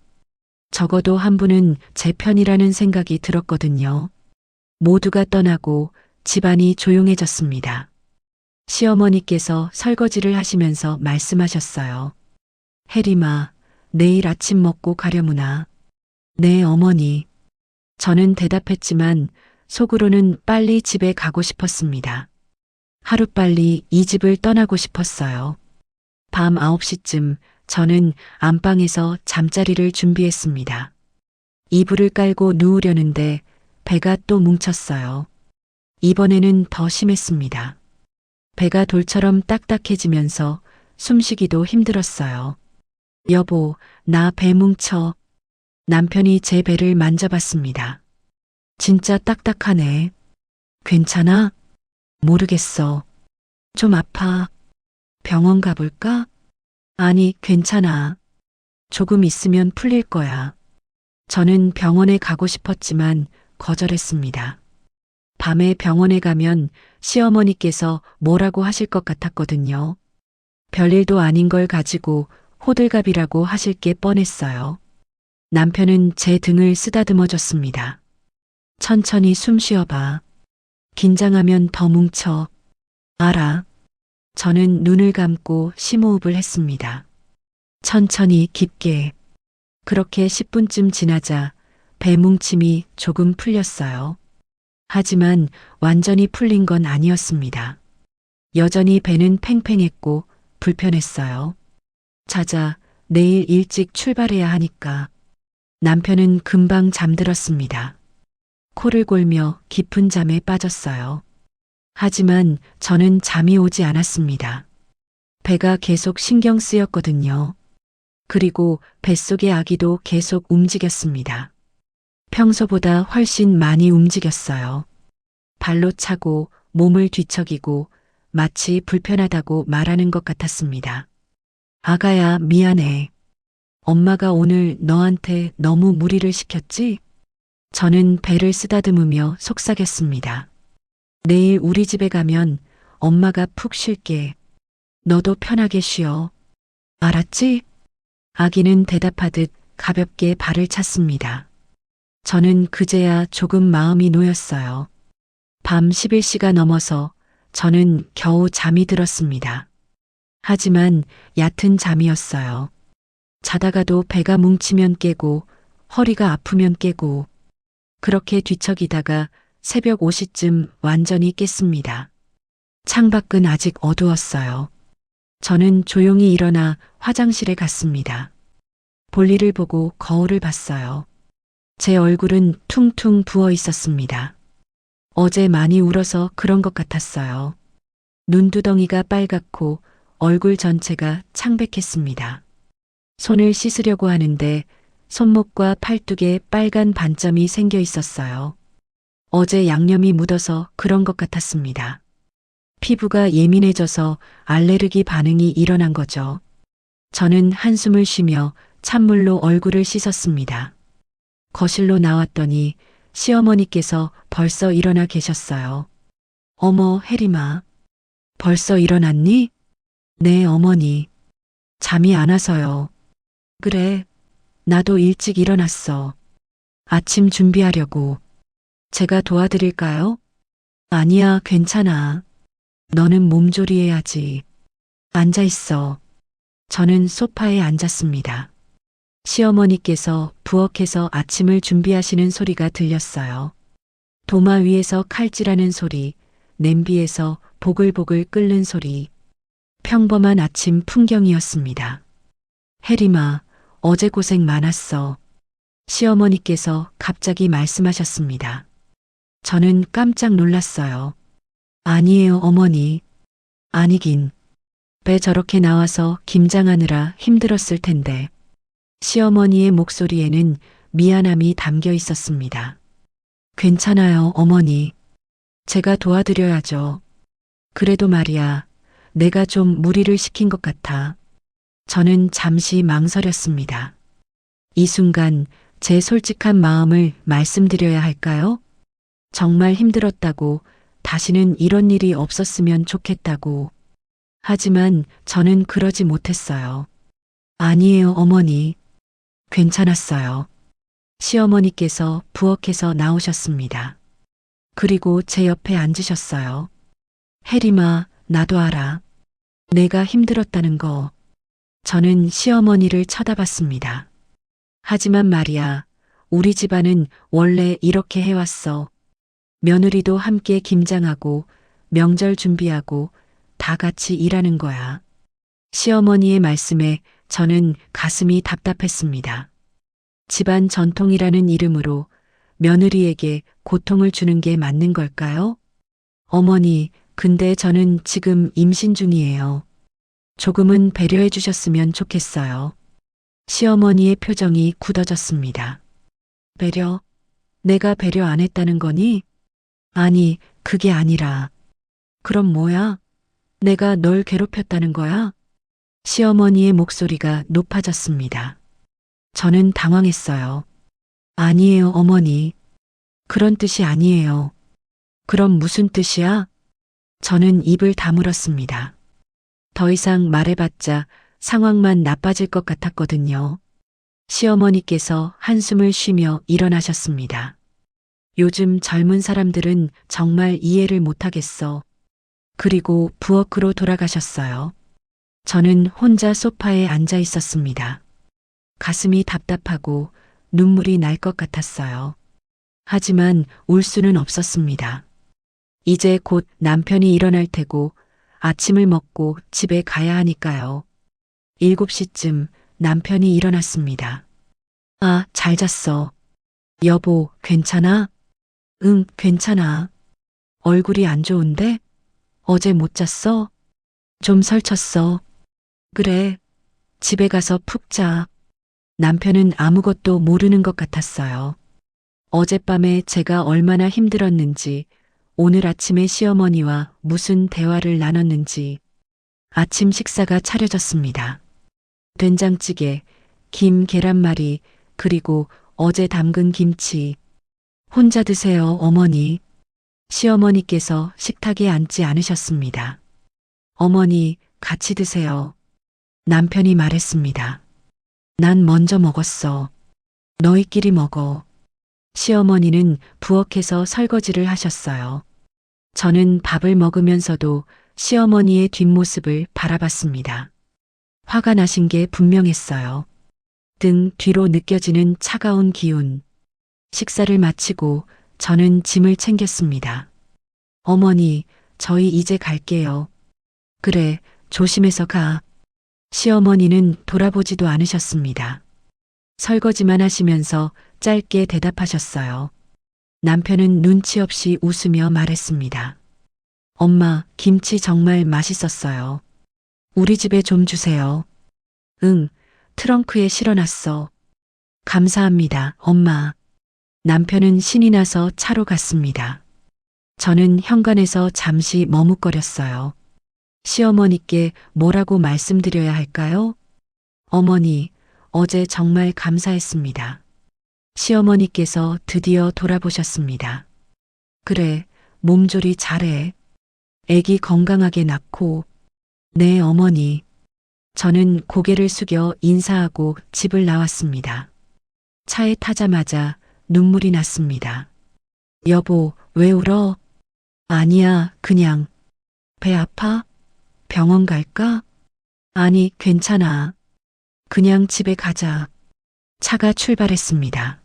A: 적어도 한 분은 제 편이라는 생각이 들었거든요. 모두가 떠나고 집안이 조용해졌습니다. 시어머니께서 설거지를 하시면서 말씀하셨어요. 혜림아, 내일 아침 먹고 가려무나. 네, 어머니. 저는 대답했지만 속으로는 빨리 집에 가고 싶었습니다. 하루빨리 이 집을 떠나고 싶었어요. 밤 9시쯤 저는 안방에서 잠자리를 준비했습니다. 이불을 깔고 누우려는데 배가 또 뭉쳤어요. 이번에는 더 심했습니다. 배가 돌처럼 딱딱해지면서 숨쉬기도 힘들었어요. 여보, 나 배 뭉쳐. 남편이 제 배를 만져봤습니다. 진짜 딱딱하네. 괜찮아? 모르겠어. 좀 아파. 병원 가볼까? 아니, 괜찮아. 조금 있으면 풀릴 거야. 저는 병원에 가고 싶었지만 거절했습니다. 밤에 병원에 가면 시어머니께서 뭐라고 하실 것 같았거든요. 별일도 아닌 걸 가지고 호들갑이라고 하실 게 뻔했어요. 남편은 제 등을 쓰다듬어 줬습니다. 천천히 숨 쉬어봐. 긴장하면 더 뭉쳐. 알아. 저는 눈을 감고 심호흡을 했습니다. 천천히 깊게. 그렇게 10분쯤 지나자 배 뭉침이 조금 풀렸어요. 하지만 완전히 풀린 건 아니었습니다. 여전히 배는 팽팽했고 불편했어요. 자자, 내일 일찍 출발해야 하니까. 남편은 금방 잠들었습니다. 코를 골며 깊은 잠에 빠졌어요. 하지만 저는 잠이 오지 않았습니다. 배가 계속 신경 쓰였거든요. 그리고 뱃속의 아기도 계속 움직였습니다. 평소보다 훨씬 많이 움직였어요. 발로 차고 몸을 뒤척이고 마치 불편하다고 말하는 것 같았습니다. 아가야, 미안해. 엄마가 오늘 너한테 너무 무리를 시켰지? 저는 배를 쓰다듬으며 속삭였습니다. 내일 우리 집에 가면 엄마가 푹 쉴게. 너도 편하게 쉬어. 알았지? 아기는 대답하듯 가볍게 발을 찼습니다. 저는 그제야 조금 마음이 놓였어요. 밤 11시가 넘어서 저는 겨우 잠이 들었습니다. 하지만 얕은 잠이었어요. 자다가도 배가 뭉치면 깨고 허리가 아프면 깨고 그렇게 뒤척이다가 새벽 5시쯤 완전히 깼습니다. 창밖은 아직 어두웠어요. 저는 조용히 일어나 화장실에 갔습니다. 볼일을 보고 거울을 봤어요. 제 얼굴은 퉁퉁 부어 있었습니다. 어제 많이 울어서 그런 것 같았어요. 눈두덩이가 빨갛고 얼굴 전체가 창백했습니다. 손을 씻으려고 하는데 손목과 팔뚝에 빨간 반점이 생겨 있었어요. 어제 양념이 묻어서 그런 것 같았습니다. 피부가 예민해져서 알레르기 반응이 일어난 거죠. 저는 한숨을 쉬며 찬물로 얼굴을 씻었습니다. 거실로 나왔더니 시어머니께서 벌써 일어나 계셨어요. 어머, 혜림아. 벌써 일어났니? 네, 어머니. 잠이 안 와서요. 그래, 나도 일찍 일어났어. 아침 준비하려고. 제가 도와드릴까요? 아니야, 괜찮아. 너는 몸조리해야지. 앉아 있어. 저는 소파에 앉았습니다. 시어머니께서 부엌에서 아침을 준비하시는 소리가 들렸어요. 도마 위에서 칼질하는 소리, 냄비에서 보글보글 끓는 소리. 평범한 아침 풍경이었습니다. 혜림아, 어제 고생 많았어. 시어머니께서 갑자기 말씀하셨습니다. 저는 깜짝 놀랐어요. 아니에요, 어머니. 아니긴. 배 저렇게 나와서 김장하느라 힘들었을 텐데. 시어머니의 목소리에는 미안함이 담겨 있었습니다. 괜찮아요, 어머니. 제가 도와드려야죠. 그래도 말이야, 내가 좀 무리를 시킨 것 같아. 저는 잠시 망설였습니다. 이 순간 제 솔직한 마음을 말씀드려야 할까요? 정말 힘들었다고, 다시는 이런 일이 없었으면 좋겠다고. 하지만 저는 그러지 못했어요. 아니에요, 어머니. 괜찮았어요. 시어머니께서 부엌에서 나오셨습니다. 그리고 제 옆에 앉으셨어요. 혜림아, 나도 알아. 내가 힘들었다는 거. 저는 시어머니를 쳐다봤습니다. 하지만 말이야, 우리 집안은 원래 이렇게 해왔어. 며느리도 함께 김장하고 명절 준비하고 다 같이 일하는 거야. 시어머니의 말씀에 저는 가슴이 답답했습니다. 집안 전통이라는 이름으로 며느리에게 고통을 주는 게 맞는 걸까요? 어머니, 근데 저는 지금 임신 중이에요. 조금은 배려해 주셨으면 좋겠어요. 시어머니의 표정이 굳어졌습니다. 배려? 내가 배려 안 했다는 거니? 아니, 그게 아니라. 그럼 뭐야? 내가 널 괴롭혔다는 거야? 시어머니의 목소리가 높아졌습니다. 저는 당황했어요. 아니에요, 어머니. 그런 뜻이 아니에요. 그럼 무슨 뜻이야? 저는 입을 다물었습니다. 더 이상 말해봤자 상황만 나빠질 것 같았거든요. 시어머니께서 한숨을 쉬며 일어나셨습니다. 요즘 젊은 사람들은 정말 이해를 못하겠어. 그리고 부엌으로 돌아가셨어요. 저는 혼자 소파에 앉아 있었습니다. 가슴이 답답하고 눈물이 날 것 같았어요. 하지만 울 수는 없었습니다. 이제 곧 남편이 일어날 테고 아침을 먹고 집에 가야 하니까요. 7시쯤 남편이 일어났습니다. 아, 잘 잤어. 여보, 괜찮아? 응, 괜찮아. 얼굴이 안 좋은데? 어제 못 잤어? 좀 설쳤어. 그래. 집에 가서 푹 자. 남편은 아무것도 모르는 것 같았어요. 어젯밤에 제가 얼마나 힘들었는지, 오늘 아침에 시어머니와 무슨 대화를 나눴는지, 아침 식사가 차려졌습니다. 된장찌개, 김 계란말이, 그리고 어제 담근 김치. 혼자 드세요, 어머니. 시어머니께서 식탁에 앉지 않으셨습니다. 어머니, 같이 드세요. 남편이 말했습니다. 난 먼저 먹었어. 너희끼리 먹어. 시어머니는 부엌에서 설거지를 하셨어요. 저는 밥을 먹으면서도 시어머니의 뒷모습을 바라봤습니다. 화가 나신 게 분명했어요. 등 뒤로 느껴지는 차가운 기운. 식사를 마치고 저는 짐을 챙겼습니다. 어머니, 저희 이제 갈게요. 그래, 조심해서 가. 시어머니는 돌아보지도 않으셨습니다. 설거지만 하시면서 짧게 대답하셨어요. 남편은 눈치 없이 웃으며 말했습니다. 엄마, 김치 정말 맛있었어요. 우리 집에 좀 주세요. 응, 트렁크에 실어놨어. 감사합니다, 엄마. 남편은 신이 나서 차로 갔습니다. 저는 현관에서 잠시 머뭇거렸어요. 시어머니께 뭐라고 말씀드려야 할까요? 어머니, 어제 정말 감사했습니다. 시어머니께서 드디어 돌아보셨습니다. 그래, 몸조리 잘해. 애기 건강하게 낳고. 네, 어머니. 저는 고개를 숙여 인사하고 집을 나왔습니다. 차에 타자마자 눈물이 났습니다. 여보, 왜 울어? 아니야, 그냥. 배 아파? 병원 갈까? 아니, 괜찮아. 그냥 집에 가자. 차가 출발했습니다.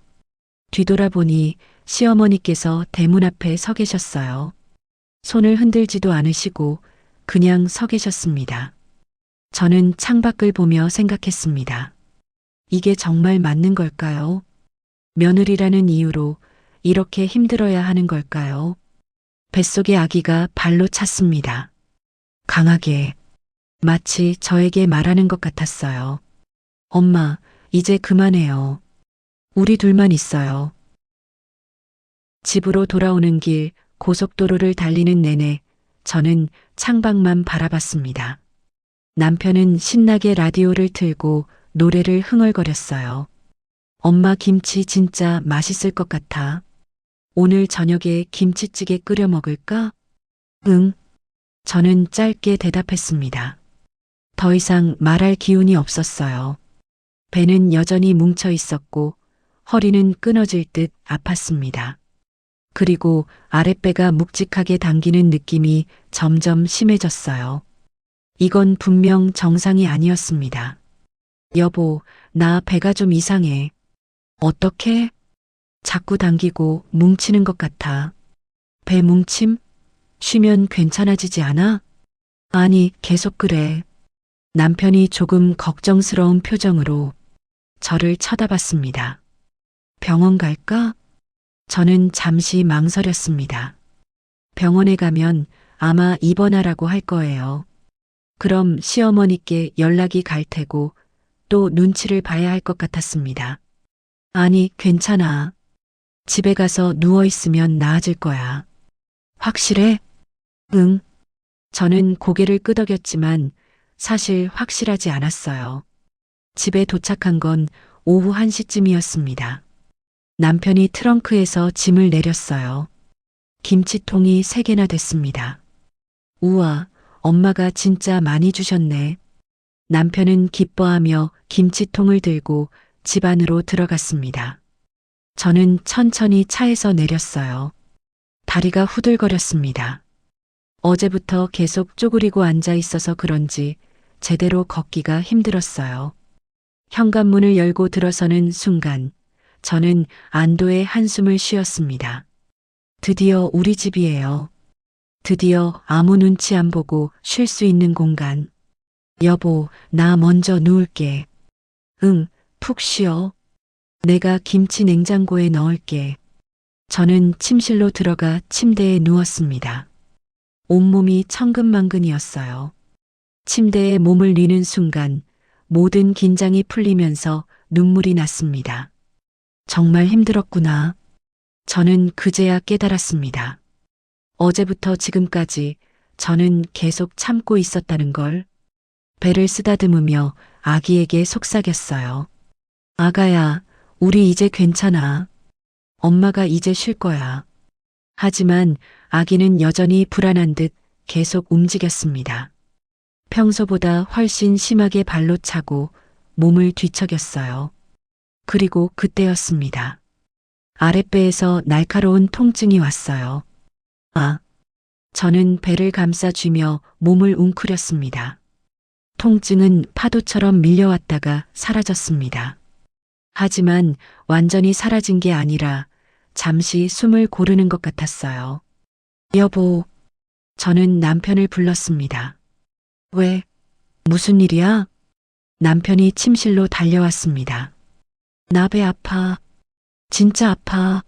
A: 뒤돌아보니 시어머니께서 대문 앞에 서 계셨어요. 손을 흔들지도 않으시고 그냥 서 계셨습니다. 저는 창밖을 보며 생각했습니다. 이게 정말 맞는 걸까요? 며느리라는 이유로 이렇게 힘들어야 하는 걸까요? 뱃속의 아기가 발로 찼습니다. 강하게, 마치 저에게 말하는 것 같았어요. 엄마, 이제 그만해요. 우리 둘만 있어요. 집으로 돌아오는 길 고속도로를 달리는 내내 저는 창밖만 바라봤습니다. 남편은 신나게 라디오를 틀고 노래를 흥얼거렸어요. 엄마 김치 진짜 맛있을 것 같아. 오늘 저녁에 김치찌개 끓여 먹을까? 응. 저는 짧게 대답했습니다. 더 이상 말할 기운이 없었어요. 배는 여전히 뭉쳐 있었고 허리는 끊어질 듯 아팠습니다. 그리고 아랫배가 묵직하게 당기는 느낌이 점점 심해졌어요. 이건 분명 정상이 아니었습니다. 여보, 나 배가 좀 이상해. 어떻게? 자꾸 당기고 뭉치는 것 같아. 배 뭉침? 쉬면 괜찮아지지 않아? 아니, 계속 그래. 남편이 조금 걱정스러운 표정으로 저를 쳐다봤습니다. 병원 갈까? 저는 잠시 망설였습니다. 병원에 가면 아마 입원하라고 할 거예요. 그럼 시어머니께 연락이 갈 테고 또 눈치를 봐야 할 것 같았습니다. 아니, 괜찮아. 집에 가서 누워 있으면 나아질 거야. 확실해? 응. 저는 고개를 끄덕였지만 사실 확실하지 않았어요. 집에 도착한 건 오후 1시쯤이었습니다. 남편이 트렁크에서 짐을 내렸어요. 김치통이 3개나 됐습니다. 우와, 엄마가 진짜 많이 주셨네. 남편은 기뻐하며 김치통을 들고 집 안으로 들어갔습니다. 저는 천천히 차에서 내렸어요. 다리가 후들거렸습니다. 어제부터 계속 쪼그리고 앉아 있어서 그런지 제대로 걷기가 힘들었어요. 현관문을 열고 들어서는 순간 저는 안도의 한숨을 쉬었습니다. 드디어 우리 집이에요. 드디어 아무 눈치 안 보고 쉴 수 있는 공간. 여보, 나 먼저 누울게. 응, 푹 쉬어. 내가 김치 냉장고에 넣을게. 저는 침실로 들어가 침대에 누웠습니다. 온몸이 천근만근이었어요. 침대에 몸을 뉘는 순간 모든 긴장이 풀리면서 눈물이 났습니다. 정말 힘들었구나. 저는 그제야 깨달았습니다. 어제부터 지금까지 저는 계속 참고 있었다는 걸. 배를 쓰다듬으며 아기에게 속삭였어요. 아가야, 우리 이제 괜찮아. 엄마가 이제 쉴 거야. 하지만 아기는 여전히 불안한 듯 계속 움직였습니다. 평소보다 훨씬 심하게 발로 차고 몸을 뒤척였어요. 그리고 그때였습니다. 아랫배에서 날카로운 통증이 왔어요. 아, 저는 배를 감싸쥐며 몸을 웅크렸습니다. 통증은 파도처럼 밀려왔다가 사라졌습니다. 하지만 완전히 사라진 게 아니라 잠시 숨을 고르는 것 같았어요. 여보, 저는 남편을 불렀습니다. 왜? 무슨 일이야? 남편이 침실로 달려왔습니다. 나 배 아파. 진짜 아파.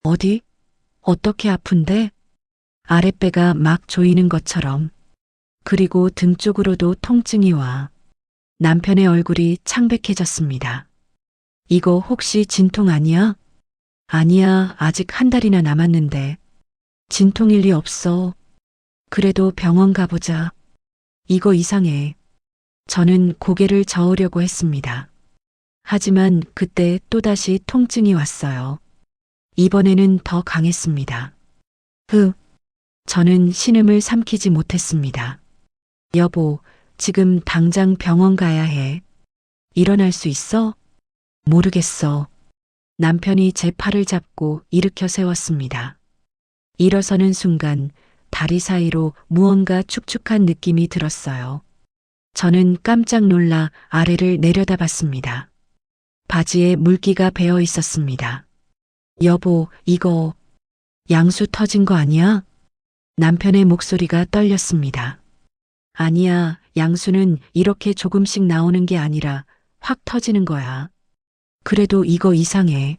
A: 어디? 어떻게 아픈데? 아랫배가 막 조이는 것처럼. 그리고 등 쪽으로도 통증이 와. 남편의 얼굴이 창백해졌습니다. 이거 혹시 진통 아니야? 아니야, 아직 한 달이나 남았는데. 진통일 리 없어. 그래도 병원 가보자. 이거 이상해. 저는 고개를 저으려고 했습니다. 하지만 그때 또다시 통증이 왔어요. 이번에는 더 강했습니다. 저는 신음을 삼키지 못했습니다. 여보, 지금 당장 병원 가야 해. 일어날 수 있어? 모르겠어. 남편이 제 팔을 잡고 일으켜 세웠습니다. 일어서는 순간 다리 사이로 무언가 축축한 느낌이 들었어요. 저는 깜짝 놀라 아래를 내려다봤습니다. 바지에 물기가 배어 있었습니다. 여보, 이거 양수 터진 거 아니야? 남편의 목소리가 떨렸습니다. 아니야, 양수는 이렇게 조금씩 나오는 게 아니라 확 터지는 거야. 그래도 이거 이상해.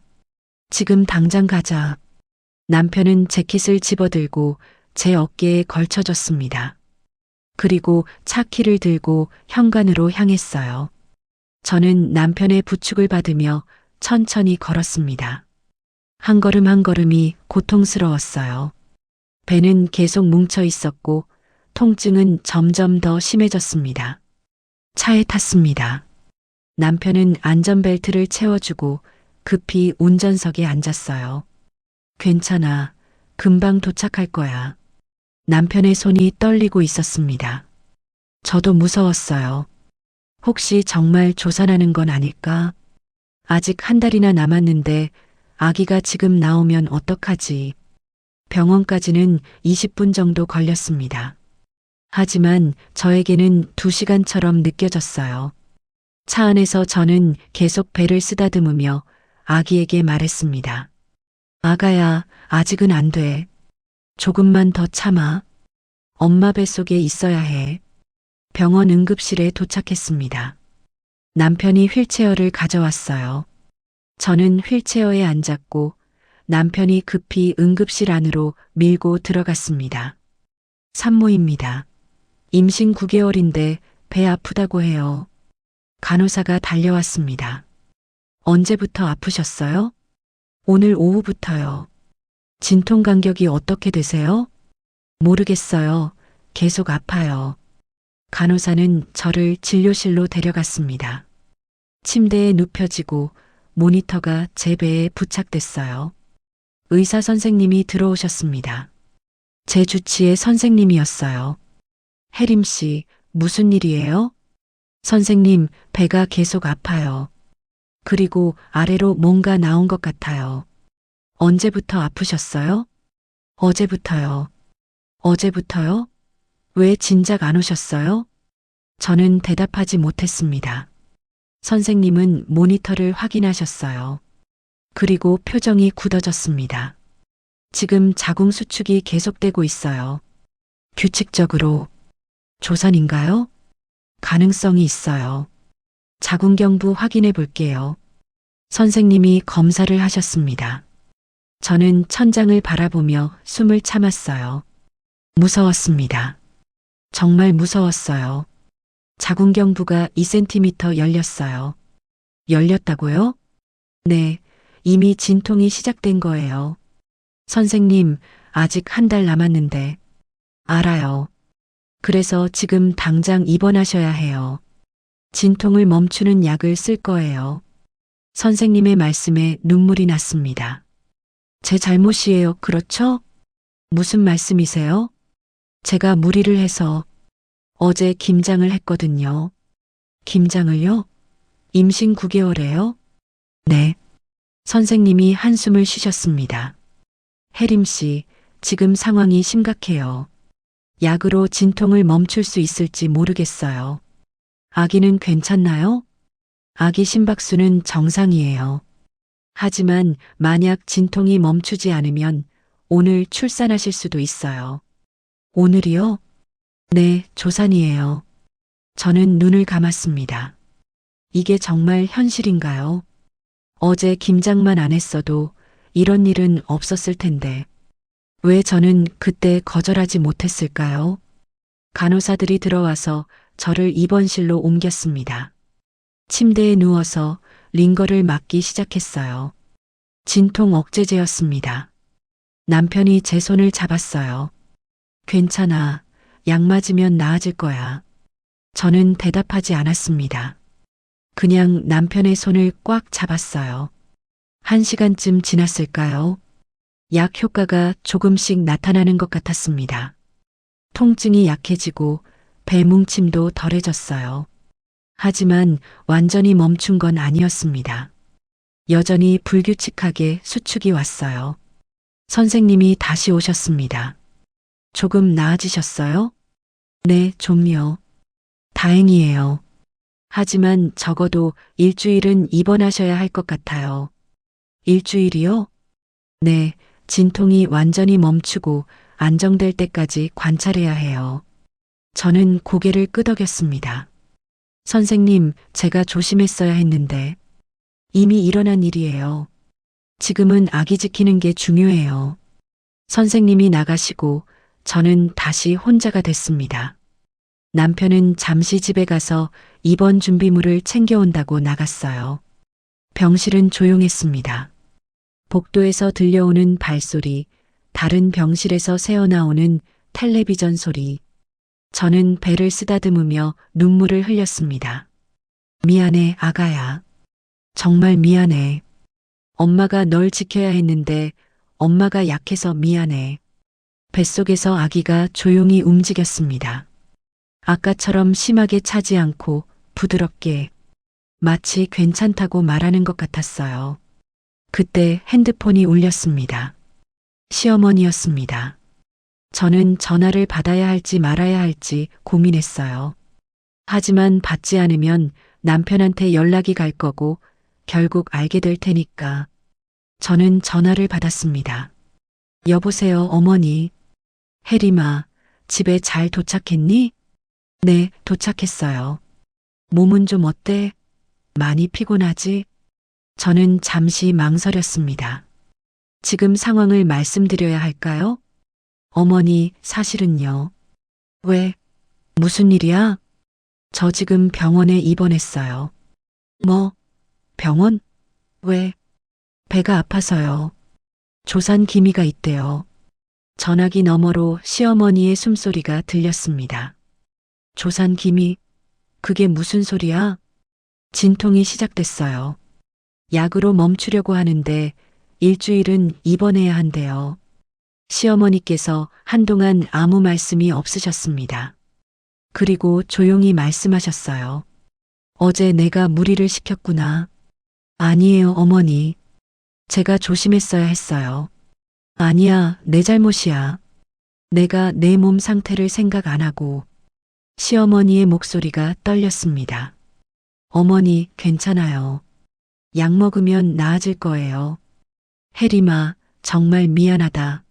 A: 지금 당장 가자. 남편은 재킷을 집어들고 제 어깨에 걸쳐줬습니다. 그리고 차 키를 들고 현관으로 향했어요. 저는 남편의 부축을 받으며 천천히 걸었습니다. 한 걸음 한 걸음이 고통스러웠어요. 배는 계속 뭉쳐 있었고 통증은 점점 더 심해졌습니다. 차에 탔습니다. 남편은 안전벨트를 채워주고 급히 운전석에 앉았어요. 괜찮아. 금방 도착할 거야. 남편의 손이 떨리고 있었습니다. 저도 무서웠어요. 혹시 정말 조산하는 건 아닐까? 아직 한 달이나 남았는데 아기가 지금 나오면 어떡하지? 병원까지는 20분 정도 걸렸습니다. 하지만 저에게는 2시간처럼 느껴졌어요. 차 안에서 저는 계속 배를 쓰다듬으며 아기에게 말했습니다. 아가야, 아직은 안 돼. 조금만 더 참아. 엄마 뱃속에 있어야 해. 병원 응급실에 도착했습니다. 남편이 휠체어를 가져왔어요. 저는 휠체어에 앉았고 남편이 급히 응급실 안으로 밀고 들어갔습니다. 산모입니다. 임신 9개월인데 배 아프다고 해요. 간호사가 달려왔습니다. 언제부터 아프셨어요? 오늘 오후부터요. 진통 간격이 어떻게 되세요? 모르겠어요. 계속 아파요. 간호사는 저를 진료실로 데려갔습니다. 침대에 눕혀지고 모니터가 제 배에 부착됐어요. 의사 선생님이 들어오셨습니다. 제 주치의 선생님이었어요. 혜림 씨, 무슨 일이에요? 선생님, 배가 계속 아파요. 그리고 아래로 뭔가 나온 것 같아요. 언제부터 아프셨어요? 어제부터요. 어제부터요? 왜 진작 안 오셨어요? 저는 대답하지 못했습니다. 선생님은 모니터를 확인하셨어요. 그리고 표정이 굳어졌습니다. 지금 자궁 수축이 계속되고 있어요. 규칙적으로. 조산인가요? 가능성이 있어요. 자궁경부 확인해 볼게요. 선생님이 검사를 하셨습니다. 저는 천장을 바라보며 숨을 참았어요. 무서웠습니다. 정말 무서웠어요. 자궁경부가 2cm 열렸어요. 열렸다고요? 네, 이미 진통이 시작된 거예요. 선생님, 아직 한 달 남았는데. 알아요. 그래서 지금 당장 입원하셔야 해요. 진통을 멈추는 약을 쓸 거예요. 선생님의 말씀에 눈물이 났습니다. 제 잘못이에요, 그렇죠? 무슨 말씀이세요? 제가 무리를 해서 어제 김장을 했거든요. 김장을요? 임신 9개월에요? 네. 선생님이 한숨을 쉬셨습니다. 혜림 씨, 지금 상황이 심각해요. 약으로 진통을 멈출 수 있을지 모르겠어요. 아기는 괜찮나요? 아기 심박수는 정상이에요. 하지만 만약 진통이 멈추지 않으면 오늘 출산하실 수도 있어요. 오늘이요? 네, 조산이에요. 저는 눈을 감았습니다. 이게 정말 현실인가요? 어제 김장만 안 했어도 이런 일은 없었을 텐데 왜 저는 그때 거절하지 못했을까요? 간호사들이 들어와서 저를 입원실로 옮겼습니다. 침대에 누워서 링거를 맞기 시작했어요. 진통 억제제였습니다. 남편이 제 손을 잡았어요. 괜찮아. 약 맞으면 나아질 거야. 저는 대답하지 않았습니다. 그냥 남편의 손을 꽉 잡았어요. 1시간쯤 지났을까요? 약 효과가 조금씩 나타나는 것 같았습니다. 통증이 약해지고 배 뭉침도 덜해졌어요. 하지만 완전히 멈춘 건 아니었습니다. 여전히 불규칙하게 수축이 왔어요. 선생님이 다시 오셨습니다. 조금 나아지셨어요? 네, 좀요. 다행이에요. 하지만 적어도 일주일은 입원하셔야 할 것 같아요. 일주일이요? 네, 진통이 완전히 멈추고 안정될 때까지 관찰해야 해요. 저는 고개를 끄덕였습니다. 선생님, 제가 조심했어야 했는데 이미 일어난 일이에요. 지금은 아기 지키는 게 중요해요. 선생님이 나가시고 저는 다시 혼자가 됐습니다. 남편은 잠시 집에 가서 입원 준비물을 챙겨온다고 나갔어요. 병실은 조용했습니다. 복도에서 들려오는 발소리, 다른 병실에서 새어나오는 텔레비전 소리. 저는 배를 쓰다듬으며 눈물을 흘렸습니다. 미안해, 아가야. 정말 미안해. 엄마가 널 지켜야 했는데 엄마가 약해서 미안해. 뱃속에서 아기가 조용히 움직였습니다. 아까처럼 심하게 차지 않고 부드럽게 마치 괜찮다고 말하는 것 같았어요. 그때 핸드폰이 울렸습니다. 시어머니였습니다. 저는 전화를 받아야 할지 말아야 할지 고민했어요. 하지만 받지 않으면 남편한테 연락이 갈 거고 결국 알게 될 테니까. 저는 전화를 받았습니다. 여보세요, 어머니. 혜림아, 집에 잘 도착했니? 네, 도착했어요. 몸은 좀 어때? 많이 피곤하지? 저는 잠시 망설였습니다. 지금 상황을 말씀드려야 할까요? 어머니, 사실은요. 왜? 무슨 일이야? 저 지금 병원에 입원했어요. 뭐? 병원? 왜? 배가 아파서요. 조산 기미가 있대요. 전화기 너머로 시어머니의 숨소리가 들렸습니다. 조산 기미? 그게 무슨 소리야? 진통이 시작됐어요. 약으로 멈추려고 하는데 일주일은 입원해야 한대요. 시어머니께서 한동안 아무 말씀이 없으셨습니다. 그리고 조용히 말씀하셨어요. 어제 내가 무리를 시켰구나. 아니에요, 어머니. 제가 조심했어야 했어요. 아니야, 내 잘못이야. 내가 내 몸 상태를 생각 안 하고. 시어머니의 목소리가 떨렸습니다. 어머니, 괜찮아요. 약 먹으면 나아질 거예요. 혜림아, 정말 미안하다.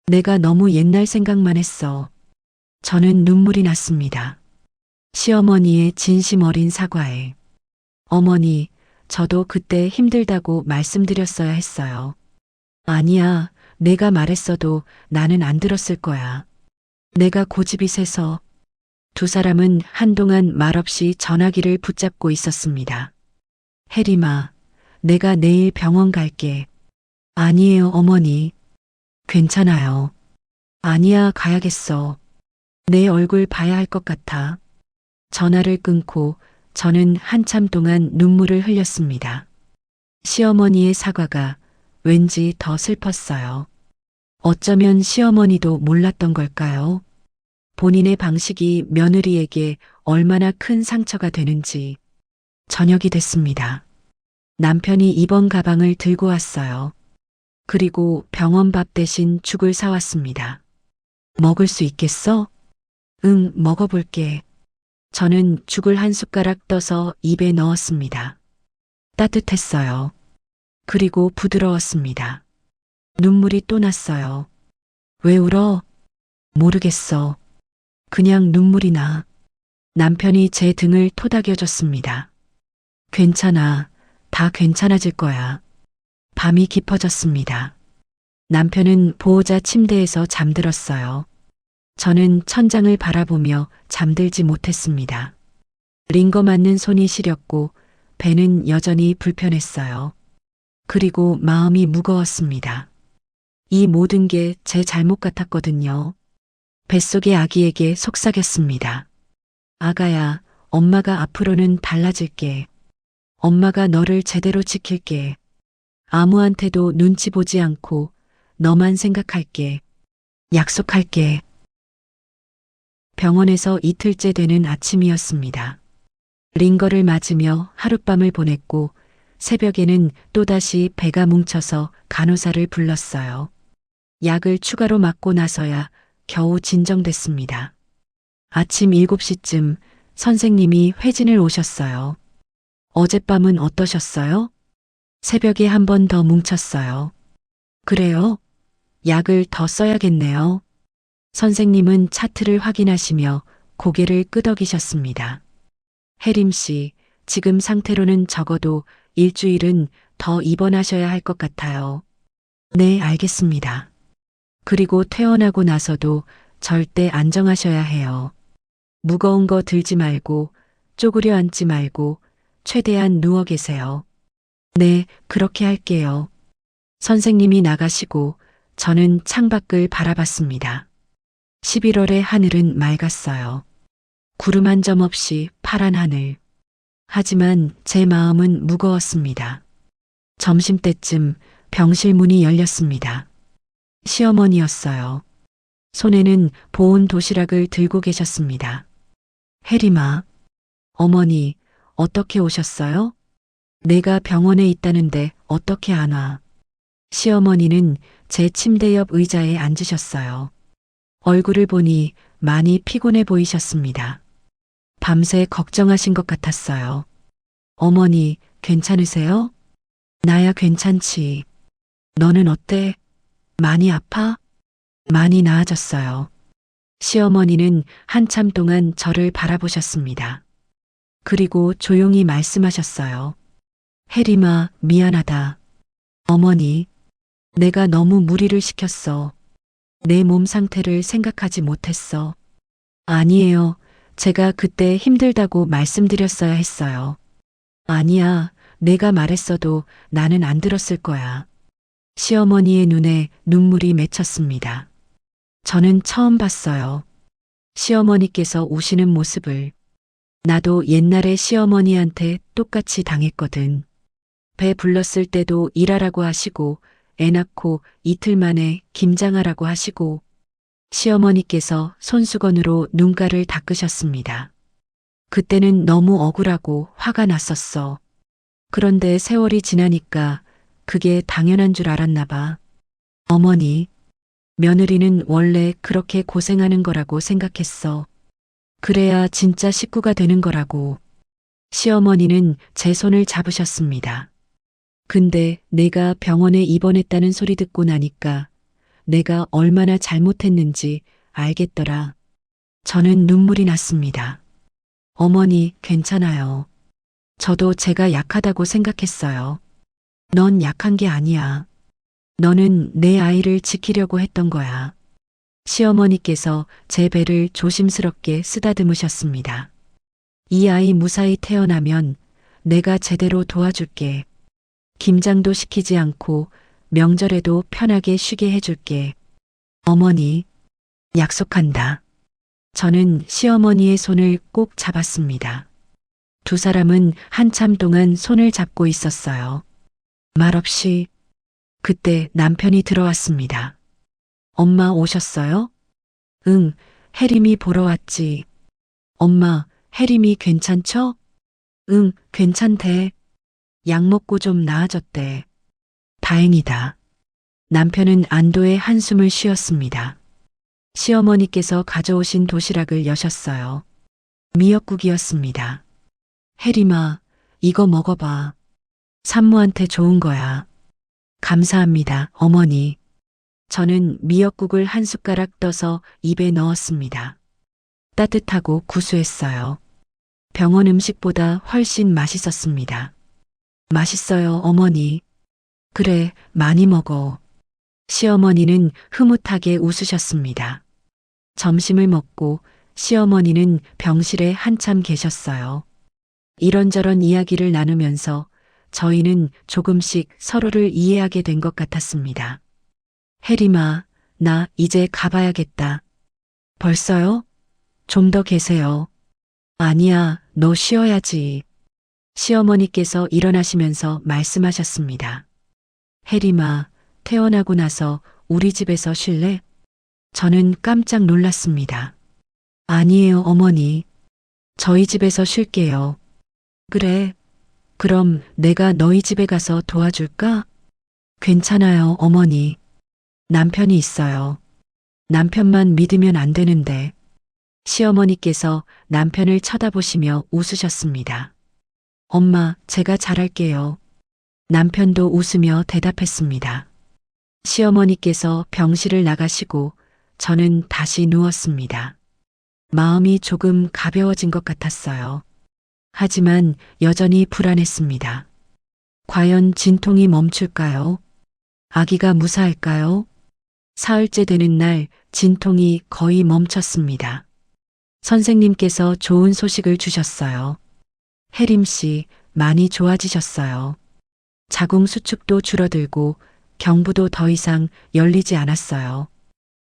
A: 내가 너무 옛날 생각만 했어. 저는 눈물이 났습니다. 시어머니의 진심 어린 사과에. 어머니, 저도 그때 힘들다고 말씀드렸어야 했어요. 아니야, 내가 말했어도 나는 안 들었을 거야. 내가 고집이 세서. 두 사람은 한동안 말없이 전화기를 붙잡고 있었습니다. 혜림아, 내가 내일 병원 갈게. 아니에요, 어머니. 괜찮아요. 아니야, 가야겠어. 내 얼굴 봐야 할 것 같아. 전화를 끊고 저는 한참 동안 눈물을 흘렸습니다. 시어머니의 사과가 왠지 더 슬펐어요. 어쩌면 시어머니도 몰랐던 걸까요? 본인의 방식이 며느리에게 얼마나 큰 상처가 되는지. 저녁이 됐습니다. 남편이 입원 가방을 들고 왔어요. 그리고 병원 밥 대신 죽을 사왔습니다. 먹을 수 있겠어? 응, 먹어볼게. 저는 죽을 한 숟가락 떠서 입에 넣었습니다. 따뜻했어요. 그리고 부드러웠습니다. 눈물이 또 났어요. 왜 울어? 모르겠어. 그냥 눈물이 나. 남편이 제 등을 토닥여줬습니다. 괜찮아. 다 괜찮아질 거야. 밤이 깊어졌습니다. 남편은 보호자 침대에서 잠들었어요. 저는 천장을 바라보며 잠들지 못했습니다. 링거 맞는 손이 시렸고 배는 여전히 불편했어요. 그리고 마음이 무거웠습니다. 이 모든 게 제 잘못 같았거든요. 뱃속의 아기에게 속삭였습니다. 아가야, 엄마가 앞으로는 달라질게. 엄마가 너를 제대로 지킬게. 아무한테도 눈치 보지 않고 너만 생각할게. 약속할게. 병원에서 이틀째 되는 아침이었습니다. 링거를 맞으며 하룻밤을 보냈고 새벽에는 또다시 배가 뭉쳐서 간호사를 불렀어요. 약을 추가로 맞고 나서야 겨우 진정됐습니다. 아침 7시쯤 선생님이 회진을 오셨어요. 어젯밤은 어떠셨어요? 새벽에 한 번 더 뭉쳤어요. 그래요? 약을 더 써야겠네요. 선생님은 차트를 확인하시며 고개를 끄덕이셨습니다. 혜림 씨, 지금 상태로는 적어도 일주일은 더 입원하셔야 할 것 같아요. 네, 알겠습니다. 그리고 퇴원하고 나서도 절대 안정하셔야 해요. 무거운 거 들지 말고 쪼그려 앉지 말고 최대한 누워 계세요. 네, 그렇게 할게요. 선생님이 나가시고 저는 창밖을 바라봤습니다. 11월의 하늘은 맑았어요. 구름 한 점 없이 파란 하늘. 하지만 제 마음은 무거웠습니다. 점심때쯤 병실 문이 열렸습니다. 시어머니였어요. 손에는 보온 도시락을 들고 계셨습니다. 혜림아, 어머니, 어떻게 오셨어요? 내가 병원에 있다는데 어떻게 안 와? 시어머니는 제 침대 옆 의자에 앉으셨어요. 얼굴을 보니 많이 피곤해 보이셨습니다. 밤새 걱정하신 것 같았어요. 어머니, 괜찮으세요? 나야 괜찮지. 너는 어때? 많이 아파? 많이 나아졌어요. 시어머니는 한참 동안 저를 바라보셨습니다. 그리고 조용히 말씀하셨어요. 혜림아, 미안하다. 어머니, 내가 너무 무리를 시켰어. 내 몸 상태를 생각하지 못했어. 아니에요. 제가 그때 힘들다고 말씀드렸어야 했어요. 아니야, 내가 말했어도 나는 안 들었을 거야. 시어머니의 눈에 눈물이 맺혔습니다. 저는 처음 봤어요. 시어머니께서 우시는 모습을. 나도 옛날에 시어머니한테 똑같이 당했거든. 배 불렀을 때도 일하라고 하시고 애 낳고 이틀 만에 김장하라고 하시고 시어머니께서 손수건으로 눈가를 닦으셨습니다. 그때는 너무 억울하고 화가 났었어. 그런데 세월이 지나니까 그게 당연한 줄 알았나 봐. 어머니, 며느리는 원래 그렇게 고생하는 거라고 생각했어. 그래야 진짜 식구가 되는 거라고. 시어머니는 제 손을 잡으셨습니다. 근데 내가 병원에 입원했다는 소리 듣고 나니까 내가 얼마나 잘못했는지 알겠더라. 저는 눈물이 났습니다. 어머니, 괜찮아요. 저도 제가 약하다고 생각했어요. 넌 약한 게 아니야. 너는 내 아이를 지키려고 했던 거야. 시어머니께서 제 배를 조심스럽게 쓰다듬으셨습니다. 이 아이 무사히 태어나면 내가 제대로 도와줄게. 김장도 시키지 않고 명절에도 편하게 쉬게 해줄게. 어머니, 약속한다. 저는 시어머니의 손을 꼭 잡았습니다. 두 사람은 한참 동안 손을 잡고 있었어요. 말없이 그때 남편이 들어왔습니다. 엄마 오셨어요? 응, 혜림이 보러 왔지. 엄마, 혜림이 괜찮죠? 응, 괜찮대. 약 먹고 좀 나아졌대. 다행이다. 남편은 안도의 한숨을 쉬었습니다. 시어머니께서 가져오신 도시락을 여셨어요. 미역국이었습니다. 혜림아, 이거 먹어봐. 산모한테 좋은 거야. 감사합니다, 어머니. 저는 미역국을 한 숟가락 떠서 입에 넣었습니다. 따뜻하고 구수했어요. 병원 음식보다 훨씬 맛있었습니다. 맛있어요, 어머니. 그래, 많이 먹어. 시어머니는 흐뭇하게 웃으셨습니다. 점심을 먹고 시어머니는 병실에 한참 계셨어요. 이런저런 이야기를 나누면서 저희는 조금씩 서로를 이해하게 된 것 같았습니다. 혜림아, 나 이제 가봐야겠다. 벌써요? 좀 더 계세요. 아니야, 너 쉬어야지. 시어머니께서 일어나시면서 말씀하셨습니다. 혜림아, 태어나고 나서 우리 집에서 쉴래? 저는 깜짝 놀랐습니다. 아니에요, 어머니. 저희 집에서 쉴게요. 그래. 그럼 내가 너희 집에 가서 도와줄까? 괜찮아요, 어머니. 남편이 있어요. 남편만 믿으면 안 되는데. 시어머니께서 남편을 쳐다보시며 웃으셨습니다. 엄마, 제가 잘할게요. 남편도 웃으며 대답했습니다. 시어머니께서 병실을 나가시고 저는 다시 누웠습니다. 마음이 조금 가벼워진 것 같았어요. 하지만 여전히 불안했습니다. 과연 진통이 멈출까요? 아기가 무사할까요? 사흘째 되는 날 진통이 거의 멈췄습니다. 선생님께서 좋은 소식을 주셨어요. 혜림 씨, 많이 좋아지셨어요. 자궁 수축도 줄어들고 경부도 더 이상 열리지 않았어요.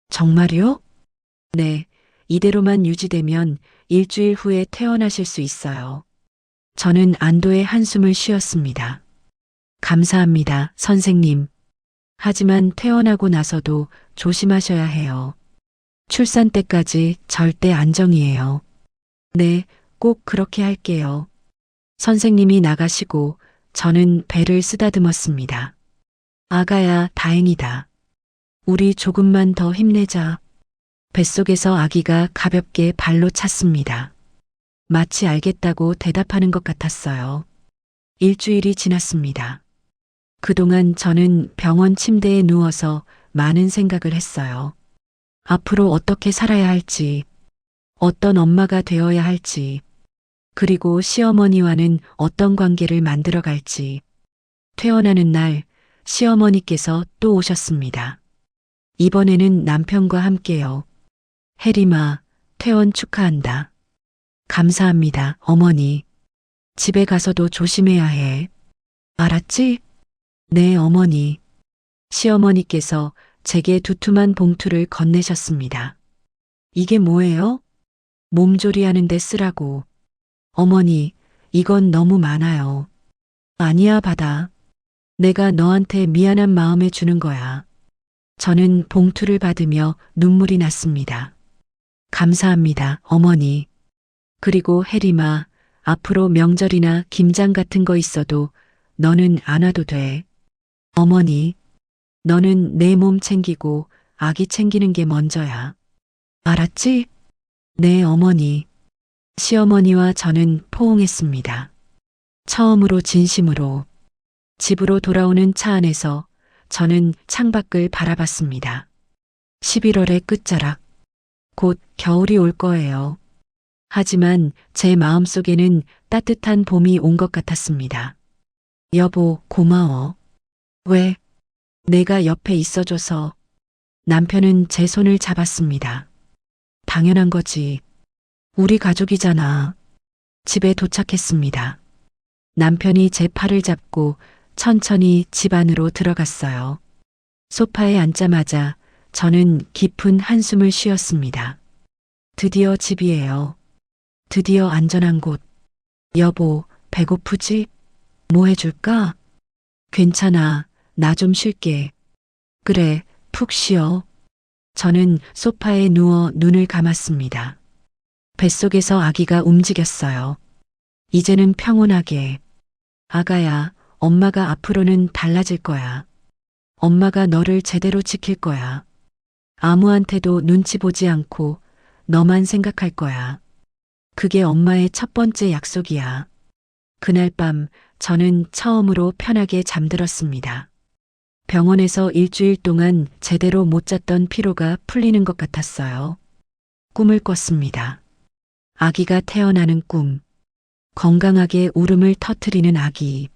A: 정말요? 네, 이대로만 유지되면 일주일 후에 퇴원하실 수 있어요. 저는 안도의 한숨을 쉬었습니다. 감사합니다, 선생님. 하지만 퇴원하고 나서도 조심하셔야 해요. 출산 때까지 절대 안정이에요. 네, 꼭 그렇게 할게요. 선생님이 나가시고 저는 배를 쓰다듬었습니다. 아가야, 다행이다. 우리 조금만 더 힘내자. 뱃속에서 아기가 가볍게 발로 찼습니다. 마치 알겠다고 대답하는 것 같았어요. 일주일이 지났습니다. 그동안 저는 병원 침대에 누워서 많은 생각을 했어요. 앞으로 어떻게 살아야 할지, 어떤 엄마가 되어야 할지, 그리고 시어머니와는 어떤 관계를 만들어 갈지. 퇴원하는 날 시어머니께서 또 오셨습니다. 이번에는 남편과 함께요. 혜림아, 퇴원 축하한다. 감사합니다, 어머니. 집에 가서도 조심해야 해. 알았지? 네, 어머니. 시어머니께서 제게 두툼한 봉투를 건네셨습니다. 이게 뭐예요? 몸조리하는 데 쓰라고. 어머니, 이건 너무 많아요. 아니야, 받아. 내가 너한테 미안한 마음에 주는 거야. 저는 봉투를 받으며 눈물이 났습니다. 감사합니다, 어머니. 그리고 혜림아, 앞으로 명절이나 김장 같은 거 있어도 너는 안 와도 돼. 어머니, 너는 내 몸 챙기고 아기 챙기는 게 먼저야. 알았지? 네, 어머니. 시어머니와 저는 포옹했습니다. 처음으로 진심으로. 집으로 돌아오는 차 안에서 저는 창밖을 바라봤습니다. 11월의 끝자락. 곧 겨울이 올 거예요. 하지만 제 마음속에는 따뜻한 봄이 온 것 같았습니다. 여보, 고마워. 왜? 내가 옆에 있어줘서. 남편은 제 손을 잡았습니다. 당연한 거지. 우리 가족이잖아. 집에 도착했습니다. 남편이 제 팔을 잡고 천천히 집 안으로 들어갔어요. 소파에 앉자마자 저는 깊은 한숨을 쉬었습니다. 드디어 집이에요. 드디어 안전한 곳. 여보, 배고프지? 뭐 해줄까? 괜찮아. 나 좀 쉴게. 그래, 푹 쉬어. 저는 소파에 누워 눈을 감았습니다. 뱃속에서 아기가 움직였어요. 이제는 평온하게. 아가야, 엄마가 앞으로는 달라질 거야. 엄마가 너를 제대로 지킬 거야. 아무한테도 눈치 보지 않고 너만 생각할 거야. 그게 엄마의 첫 번째 약속이야. 그날 밤 저는 처음으로 편하게 잠들었습니다. 병원에서 일주일 동안 제대로 못 잤던 피로가 풀리는 것 같았어요. 꿈을 꿨습니다. 아기가 태어나는 꿈. 건강하게 울음을 터뜨리는 아기.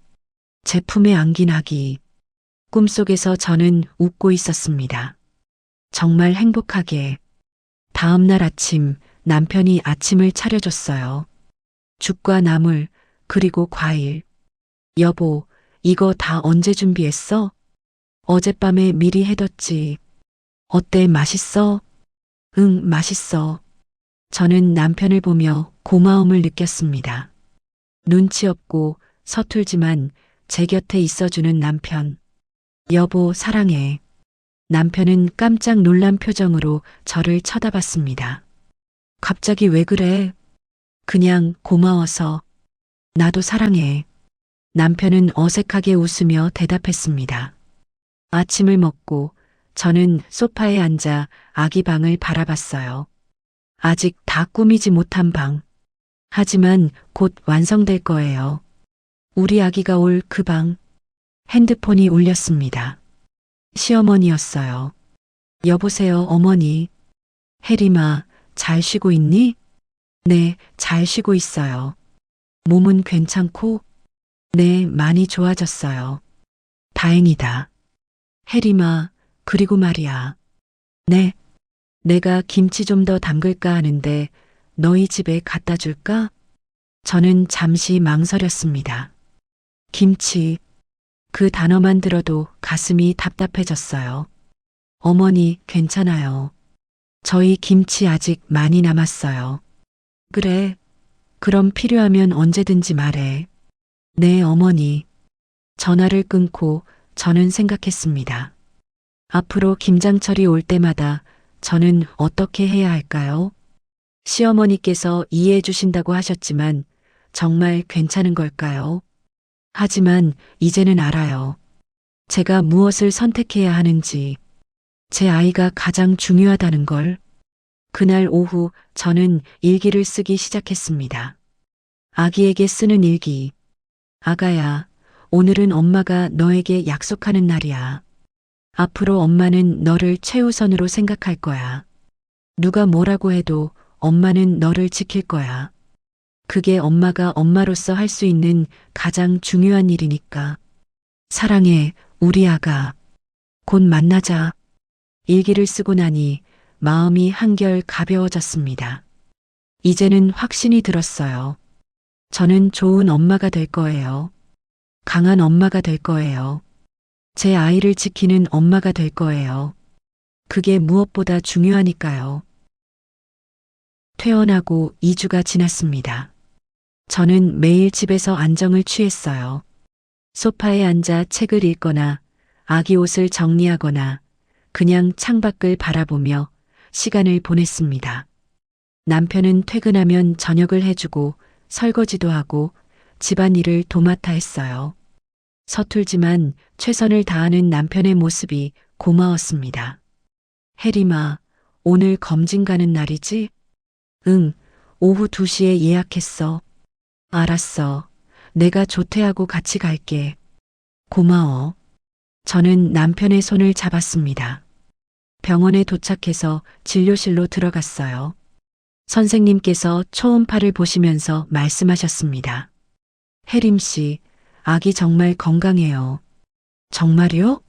A: 제 품에 안긴 아기. 꿈속에서 저는 웃고 있었습니다. 정말 행복하게. 다음 날 아침 남편이 아침을 차려줬어요. 죽과 나물, 그리고 과일. 여보, 이거 다 언제 준비했어? 어젯밤에 미리 해뒀지. 어때, 맛있어? 응, 맛있어. 저는 남편을 보며 고마움을 느꼈습니다. 눈치 없고 서툴지만 제 곁에 있어주는 남편. 여보, 사랑해. 남편은 깜짝 놀란 표정으로 저를 쳐다봤습니다. 갑자기 왜 그래? 그냥 고마워서. 나도 사랑해. 남편은 어색하게 웃으며 대답했습니다. 아침을 먹고 저는 소파에 앉아 아기 방을 바라봤어요. 아직 다 꾸미지 못한 방. 하지만 곧 완성될 거예요. 우리 아기가 올 그 방. 핸드폰이 울렸습니다. 시어머니였어요. 여보세요, 어머니. 혜림아, 잘 쉬고 있니? 네, 잘 쉬고 있어요. 몸은 괜찮고? 네, 많이 좋아졌어요. 다행이다. 혜림아, 그리고 말이야. 네, 내가 김치 좀 더 담글까 하는데 너희 집에 갖다 줄까? 저는 잠시 망설였습니다. 김치. 그 단어만 들어도 가슴이 답답해졌어요. 어머니, 괜찮아요. 저희 김치 아직 많이 남았어요. 그래. 그럼 필요하면 언제든지 말해. 네, 어머니. 전화를 끊고 저는 생각했습니다. 앞으로 김장철이 올 때마다 저는 어떻게 해야 할까요? 시어머니께서 이해해 주신다고 하셨지만 정말 괜찮은 걸까요? 하지만 이제는 알아요. 제가 무엇을 선택해야 하는지, 제 아이가 가장 중요하다는 걸. 그날 오후 저는 일기를 쓰기 시작했습니다. 아기에게 쓰는 일기. 아가야, 오늘은 엄마가 너에게 약속하는 날이야. 앞으로 엄마는 너를 최우선으로 생각할 거야. 누가 뭐라고 해도 엄마는 너를 지킬 거야. 그게 엄마가 엄마로서 할 수 있는 가장 중요한 일이니까. 사랑해, 우리 아가. 곧 만나자. 일기를 쓰고 나니 마음이 한결 가벼워졌습니다. 이제는 확신이 들었어요. 저는 좋은 엄마가 될 거예요. 강한 엄마가 될 거예요. 제 아이를 지키는 엄마가 될 거예요. 그게 무엇보다 중요하니까요. 퇴원하고 2주가 지났습니다. 저는 매일 집에서 안정을 취했어요. 소파에 앉아 책을 읽거나 아기 옷을 정리하거나 그냥 창밖을 바라보며 시간을 보냈습니다. 남편은 퇴근하면 저녁을 해주고 설거지도 하고 집안일을 도맡아 했어요. 서툴지만 최선을 다하는 남편의 모습이 고마웠습니다. 혜림아, 오늘 검진 가는 날이지? 응, 오후 2시에 예약했어. 알았어. 내가 조퇴하고 같이 갈게. 고마워. 저는 남편의 손을 잡았습니다. 병원에 도착해서 진료실로 들어갔어요. 선생님께서 초음파를 보시면서 말씀하셨습니다. 혜림 씨, 아기 정말 건강해요. 정말요?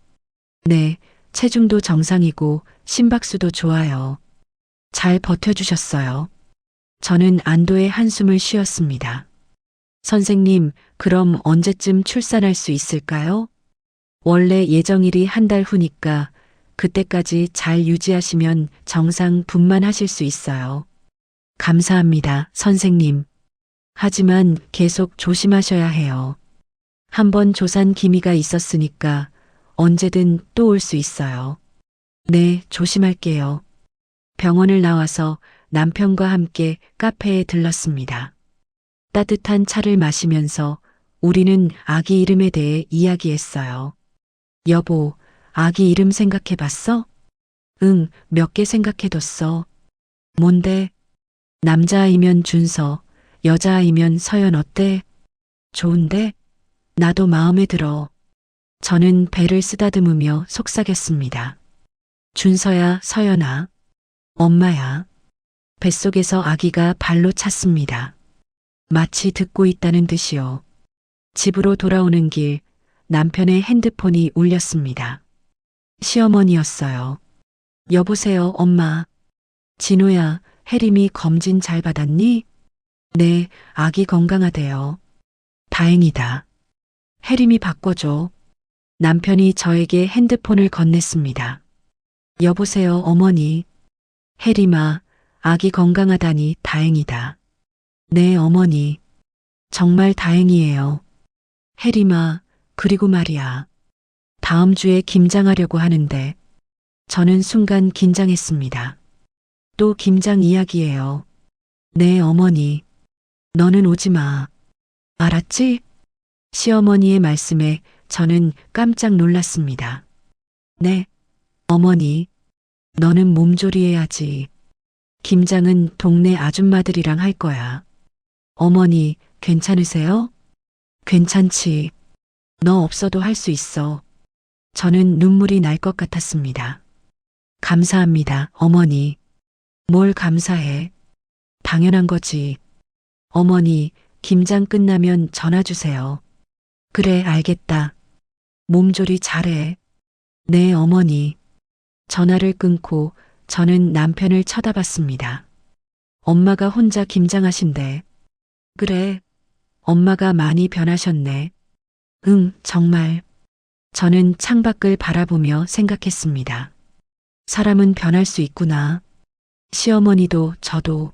A: 네, 체중도 정상이고 심박수도 좋아요. 잘 버텨주셨어요. 저는 안도의 한숨을 쉬었습니다. 선생님, 그럼 언제쯤 출산할 수 있을까요? 원래 예정일이 한 달 후니까 그때까지 잘 유지하시면 정상 분만하실 수 있어요. 감사합니다, 선생님. 하지만 계속 조심하셔야 해요. 한번 조산 기미가 있었으니까 언제든 또 올 수 있어요. 네, 조심할게요. 병원을 나와서 남편과 함께 카페에 들렀습니다. 따뜻한 차를 마시면서 우리는 아기 이름에 대해 이야기했어요. 여보, 아기 이름 생각해 봤어? 응, 몇 개 생각해뒀어. 뭔데? 남자아이면 준서, 여자아이면 서연 어때? 좋은데? 나도 마음에 들어. 저는 배를 쓰다듬으며 속삭였습니다. 준서야, 서연아. 엄마야. 뱃속에서 아기가 발로 찼습니다. 마치 듣고 있다는 듯이요. 집으로 돌아오는 길 남편의 핸드폰이 울렸습니다. 시어머니였어요. 여보세요, 엄마. 진호야, 혜림이 검진 잘 받았니? 네, 아기 건강하대요. 다행이다. 혜림이 바꿔줘. 남편이 저에게 핸드폰을 건넸습니다. 여보세요, 어머니. 혜림아, 아기 건강하다니 다행이다. 네, 어머니. 정말 다행이에요. 혜림아, 그리고 말이야. 다음 주에 김장하려고 하는데 저는 순간 긴장했습니다. 또 김장 이야기예요. 네, 어머니. 너는 오지 마. 알았지? 시어머니의 말씀에 저는 깜짝 놀랐습니다. 네, 어머니. 너는 몸조리해야지. 김장은 동네 아줌마들이랑 할 거야. 어머니, 괜찮으세요? 괜찮지. 너 없어도 할 수 있어. 저는 눈물이 날 것 같았습니다. 감사합니다, 어머니. 뭘 감사해? 당연한 거지. 어머니, 김장 끝나면 전화 주세요. 그래, 알겠다. 몸조리 잘해. 네, 어머니. 전화를 끊고 저는 남편을 쳐다봤습니다. 엄마가 혼자 김장하신대. 그래, 엄마가 많이 변하셨네. 응, 정말. 저는 창밖을 바라보며 생각했습니다. 사람은 변할 수 있구나. 시어머니도 저도.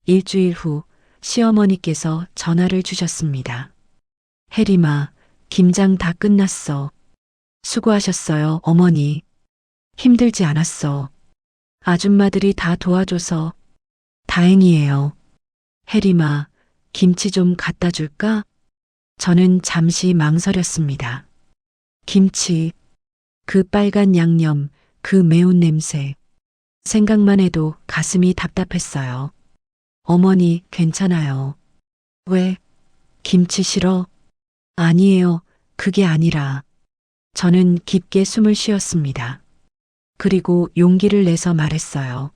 A: 일주일 후 시어머니께서 전화를 주셨습니다. 혜림아, 김장 다 끝났어. 수고하셨어요, 어머니. 힘들지 않았어. 아줌마들이 다 도와줘서 다행이에요. 혜림아, 김치 좀 갖다 줄까? 저는 잠시 망설였습니다. 김치, 그 빨간 양념, 그 매운 냄새. 생각만 해도 가슴이 답답했어요. 어머니, 괜찮아요. 왜? 김치 싫어? 아니에요. 그게 아니라. 저는 깊게 숨을 쉬었습니다. 그리고 용기를 내서 말했어요.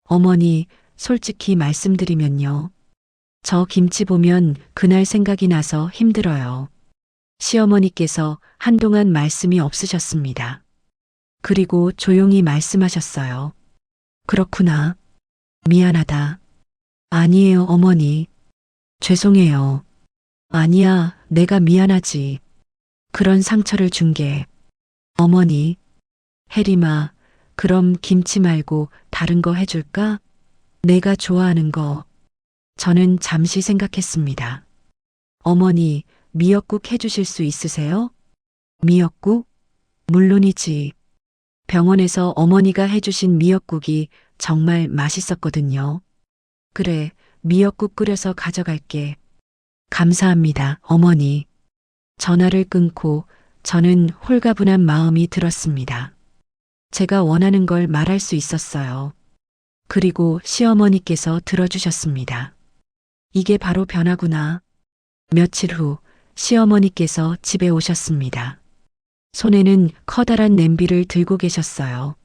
A: 어머니, 솔직히 말씀드리면요. 저 김치 보면 그날 생각이 나서 힘들어요. 시어머니께서 한동안 말씀이 없으셨습니다. 그리고 조용히 말씀하셨어요. 그렇구나. 미안하다. 아니에요, 어머니. 죄송해요. 아니야, 내가 미안하지. 그런 상처를 준 게. 어머니. 혜림아, 그럼 김치 말고 다른 거 해줄까? 내가 좋아하는 거. 저는 잠시 생각했습니다. 어머니, 미역국 해주실 수 있으세요? 미역국? 물론이지. 병원에서 어머니가 해주신 미역국이 정말 맛있었거든요. 그래, 미역국 끓여서 가져갈게. 감사합니다, 어머니. 전화를 끊고 저는 홀가분한 마음이 들었습니다. 제가 원하는 걸 말할 수 있었어요. 그리고 시어머니께서 들어주셨습니다. 이게 바로 변화구나. 며칠 후 시어머니께서 집에 오셨습니다. 손에는 커다란 냄비를 들고 계셨어요.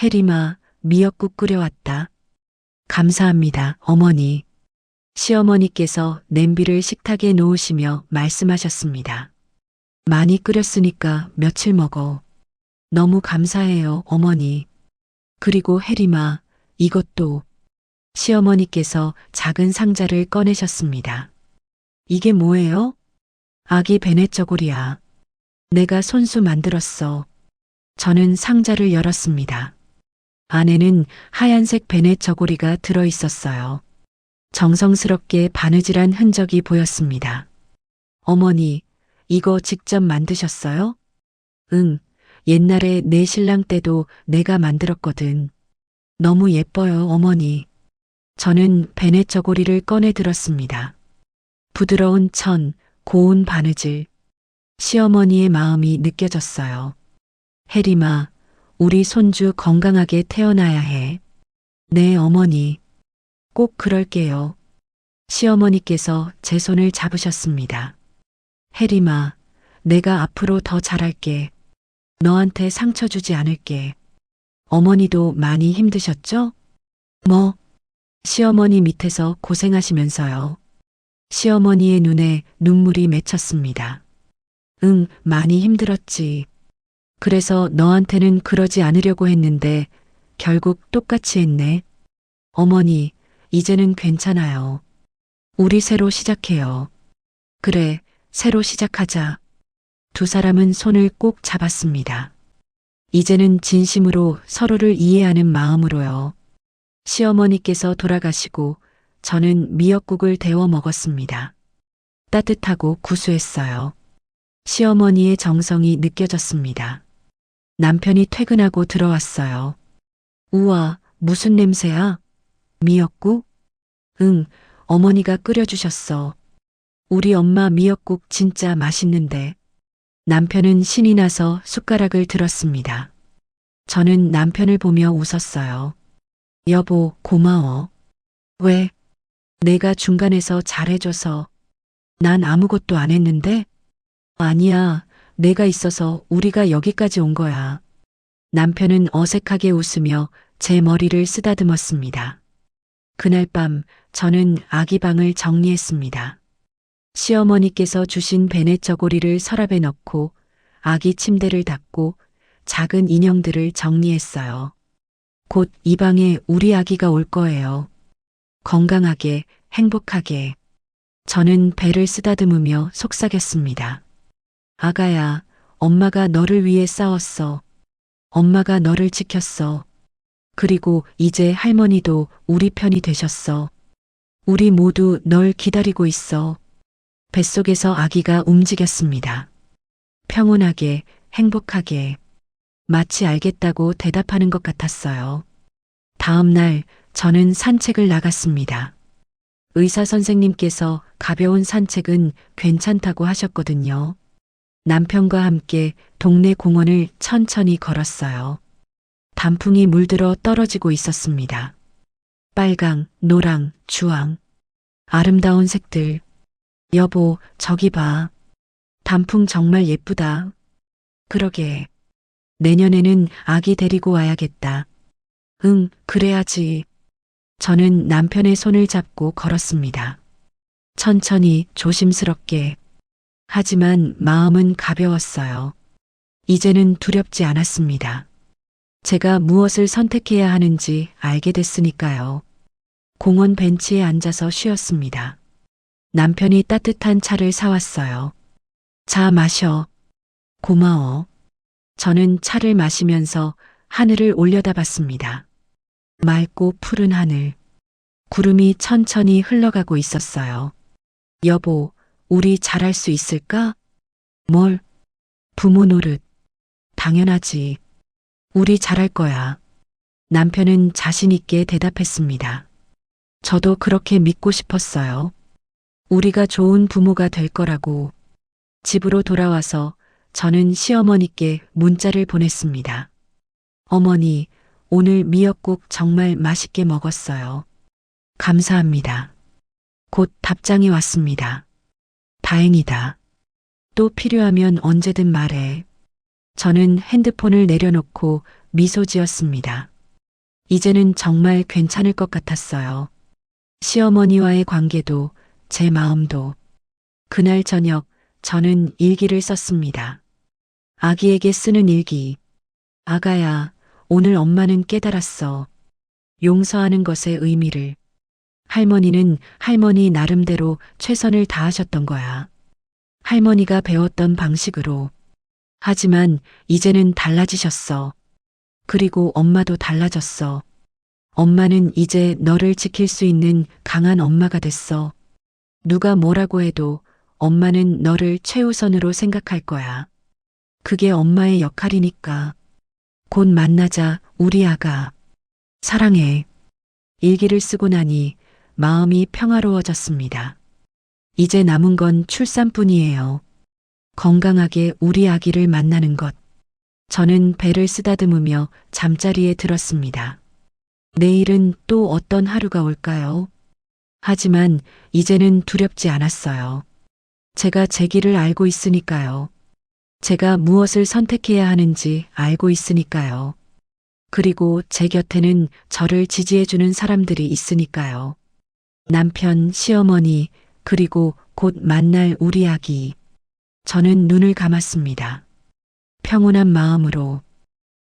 A: 혜림아, 미역국 끓여왔다. 감사합니다, 어머니. 시어머니께서 냄비를 식탁에 놓으시며 말씀하셨습니다. 많이 끓였으니까 며칠 먹어. 너무 감사해요, 어머니. 그리고 혜림아, 이것도. 시어머니께서 작은 상자를 꺼내셨습니다. 이게 뭐예요? 아기 베넷 저고리야. 내가 손수 만들었어. 저는 상자를 열었습니다. 안에는 하얀색 베넷 저고리가 들어 있었어요. 정성스럽게 바느질한 흔적이 보였습니다. 어머니, 이거 직접 만드셨어요? 응, 옛날에 내 신랑 때도 내가 만들었거든. 너무 예뻐요, 어머니. 저는 베넷 저고리를 꺼내 들었습니다. 부드러운 천, 고운 바느질. 시어머니의 마음이 느껴졌어요. 혜림아, 우리 손주 건강하게 태어나야 해. 네, 어머니. 꼭 그럴게요. 시어머니께서 제 손을 잡으셨습니다. 혜림아, 내가 앞으로 더 잘할게. 너한테 상처 주지 않을게. 어머니도 많이 힘드셨죠? 뭐? 시어머니 밑에서 고생하시면서요. 시어머니의 눈에 눈물이 맺혔습니다. 응, 많이 힘들었지. 그래서 너한테는 그러지 않으려고 했는데 결국 똑같이 했네. 어머니, 이제는 괜찮아요. 우리 새로 시작해요. 그래, 새로 시작하자. 두 사람은 손을 꼭 잡았습니다. 이제는 진심으로 서로를 이해하는 마음으로요. 시어머니께서 돌아가시고 저는 미역국을 데워 먹었습니다. 따뜻하고 구수했어요. 시어머니의 정성이 느껴졌습니다. 남편이 퇴근하고 들어왔어요. 우와, 무슨 냄새야? 미역국? 응, 어머니가 끓여주셨어. 우리 엄마 미역국 진짜 맛있는데. 남편은 신이 나서 숟가락을 들었습니다. 저는 남편을 보며 웃었어요. 여보, 고마워. 왜? 내가 중간에서 잘해줘서. 난 아무것도 안 했는데? 아니야, 내가 있어서 우리가 여기까지 온 거야. 남편은 어색하게 웃으며 제 머리를 쓰다듬었습니다. 그날 밤 저는 아기 방을 정리했습니다. 시어머니께서 주신 베넷 저고리를 서랍에 넣고 아기 침대를 닦고 작은 인형들을 정리했어요. 곧 이 방에 우리 아기가 올 거예요. 건강하게, 행복하게. 저는 배를 쓰다듬으며 속삭였습니다. 아가야, 엄마가 너를 위해 싸웠어. 엄마가 너를 지켰어. 그리고 이제 할머니도 우리 편이 되셨어. 우리 모두 널 기다리고 있어. 뱃속에서 아기가 움직였습니다. 평온하게, 행복하게. 마치 알겠다고 대답하는 것 같았어요. 다음 날 저는 산책을 나갔습니다. 의사 선생님께서 가벼운 산책은 괜찮다고 하셨거든요. 남편과 함께 동네 공원을 천천히 걸었어요. 단풍이 물들어 떨어지고 있었습니다. 빨강, 노랑, 주황. 아름다운 색들. 여보, 저기 봐. 단풍 정말 예쁘다. 그러게. 내년에는 아기 데리고 와야겠다. 응, 그래야지. 저는 남편의 손을 잡고 걸었습니다. 천천히, 조심스럽게. 하지만 마음은 가벼웠어요. 이제는 두렵지 않았습니다. 제가 무엇을 선택해야 하는지 알게 됐으니까요. 공원 벤치에 앉아서 쉬었습니다. 남편이 따뜻한 차를 사왔어요. 자, 마셔. 고마워. 저는 차를 마시면서 하늘을 올려다봤습니다. 맑고 푸른 하늘. 구름이 천천히 흘러가고 있었어요. 여보, 우리 잘할 수 있을까? 뭘? 부모 노릇. 당연하지. 우리 잘할 거야. 남편은 자신 있게 대답했습니다. 저도 그렇게 믿고 싶었어요. 우리가 좋은 부모가 될 거라고. 집으로 돌아와서 저는 시어머니께 문자를 보냈습니다. 어머니, 오늘 미역국 정말 맛있게 먹었어요. 감사합니다. 곧 답장이 왔습니다. 다행이다. 또 필요하면 언제든 말해. 저는 핸드폰을 내려놓고 미소 지었습니다. 이제는 정말 괜찮을 것 같았어요. 시어머니와의 관계도 제 마음도. 그날 저녁 저는 일기를 썼습니다. 아기에게 쓰는 일기. 아가야, 오늘 엄마는 깨달았어. 용서하는 것의 의미를. 할머니는 할머니 나름대로 최선을 다하셨던 거야. 할머니가 배웠던 방식으로. 하지만 이제는 달라지셨어. 그리고 엄마도 달라졌어. 엄마는 이제 너를 지킬 수 있는 강한 엄마가 됐어. 누가 뭐라고 해도 엄마는 너를 최우선으로 생각할 거야. 그게 엄마의 역할이니까. 곧 만나자, 우리 아가. 사랑해. 일기를 쓰고 나니 마음이 평화로워졌습니다. 이제 남은 건 출산뿐이에요. 건강하게 우리 아기를 만나는 것. 저는 배를 쓰다듬으며 잠자리에 들었습니다. 내일은 또 어떤 하루가 올까요? 하지만 이제는 두렵지 않았어요. 제가 제 길을 알고 있으니까요. 제가 무엇을 선택해야 하는지 알고 있으니까요. 그리고 제 곁에는 저를 지지해주는 사람들이 있으니까요. 남편, 시어머니, 그리고 곧 만날 우리 아기. 저는 눈을 감았습니다. 평온한 마음으로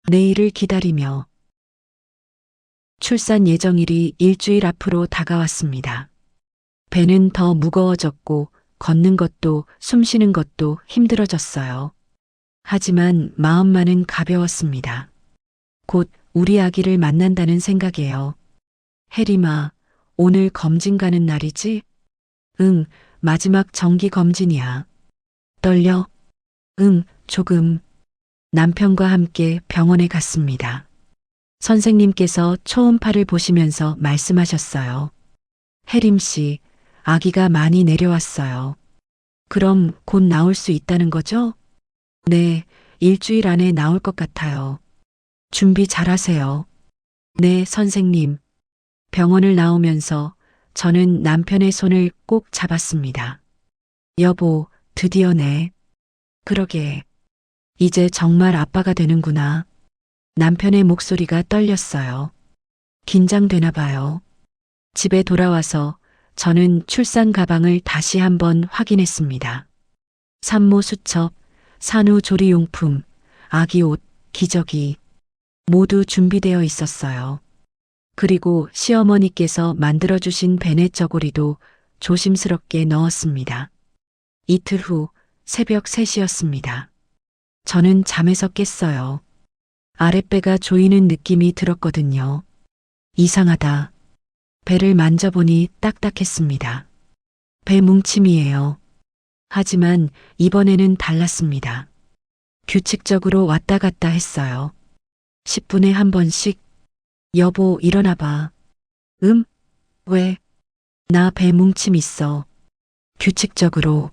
A: 내일을 기다리며 출산 예정일이 일주일 앞으로 다가왔습니다. 배는 더 무거워졌고 걷는 것도 숨 쉬는 것도 힘들어졌어요. 하지만 마음만은 가벼웠습니다. 곧 우리 아기를 만난다는 생각이에요. 혜림아, 오늘 검진 가는 날이지? 응, 마지막 정기 검진이야. 떨려? 응, 조금. 남편과 함께 병원에 갔습니다. 선생님께서 초음파를 보시면서 말씀하셨어요. 혜림 씨, 아기가 많이 내려왔어요. 그럼 곧 나올 수 있다는 거죠? 네, 일주일 안에 나올 것 같아요. 준비 잘하세요. 네, 선생님. 병원을 나오면서 저는 남편의 손을 꼭 잡았습니다. 여보, 드디어 네. 그러게. 이제 정말 아빠가 되는구나. 남편의 목소리가 떨렸어요. 긴장되나 봐요. 집에 돌아와서 저는 출산 가방을 다시 한번 확인했습니다. 산모 수첩, 산후조리용품, 아기 옷, 기저귀 모두 준비되어 있었어요. 그리고 시어머니께서 만들어주신 베네 저고리도 조심스럽게 넣었습니다. 이틀 후 새벽 3시였습니다. 저는 잠에서 깼어요. 아랫배가 조이는 느낌이 들었거든요. 이상하다. 배를 만져보니 딱딱했습니다. 배 뭉침이에요. 하지만 이번에는 달랐습니다. 규칙적으로 왔다 갔다 했어요. 10분에 한 번씩. 여보, 일어나봐. 왜? 나 배 뭉침 있어. 규칙적으로.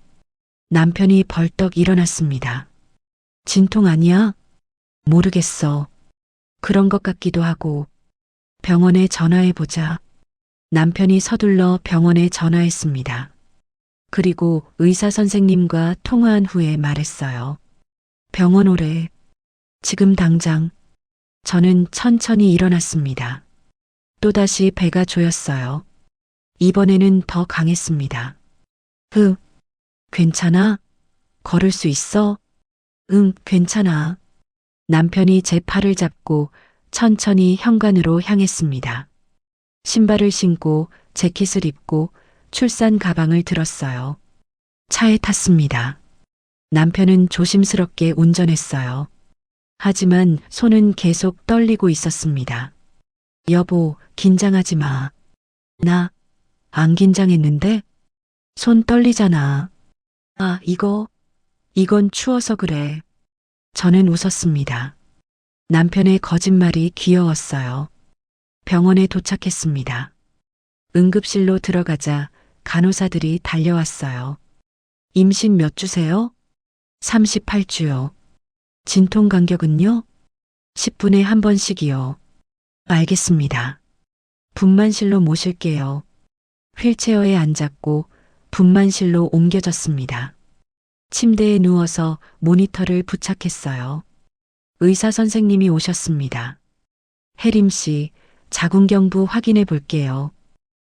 A: 남편이 벌떡 일어났습니다. 진통 아니야? 모르겠어. 그런 것 같기도 하고. 병원에 전화해보자. 남편이 서둘러 병원에 전화했습니다. 그리고 의사 선생님과 통화한 후에 말했어요. 병원 오래. 지금 당장. 저는 천천히 일어났습니다. 또다시 배가 조였어요. 이번에는 더 강했습니다. 괜찮아? 걸을 수 있어? 응, 괜찮아. 남편이 제 팔을 잡고 천천히 현관으로 향했습니다. 신발을 신고 재킷을 입고 출산 가방을 들었어요. 차에 탔습니다. 남편은 조심스럽게 운전했어요. 하지만 손은 계속 떨리고 있었습니다. 여보, 긴장하지 마. 나 안 긴장했는데? 손 떨리잖아. 아, 이건 추워서 그래. 저는 웃었습니다. 남편의 거짓말이 귀여웠어요. 병원에 도착했습니다. 응급실로 들어가자 간호사들이 달려왔어요. 임신 몇 주세요? 38주요. 진통 간격은요? 10분에 한 번씩이요. 알겠습니다. 분만실로 모실게요. 휠체어에 앉았고 분만실로 옮겨졌습니다. 침대에 누워서 모니터를 부착했어요. 의사 선생님이 오셨습니다. 혜림 씨, 자궁경부 확인해 볼게요.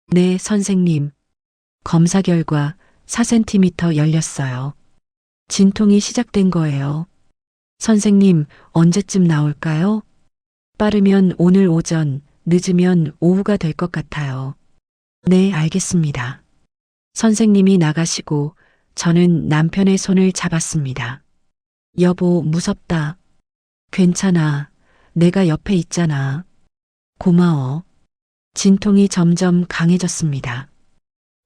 A: 네, 선생님. 검사 결과 4cm 열렸어요. 진통이 시작된 거예요. 선생님, 언제쯤 나올까요? 빠르면 오늘 오전, 늦으면 오후가 될 것 같아요. 네, 알겠습니다. 선생님이 나가시고 저는 남편의 손을 잡았습니다. 여보, 무섭다. 괜찮아. 내가 옆에 있잖아. 고마워. 진통이 점점 강해졌습니다.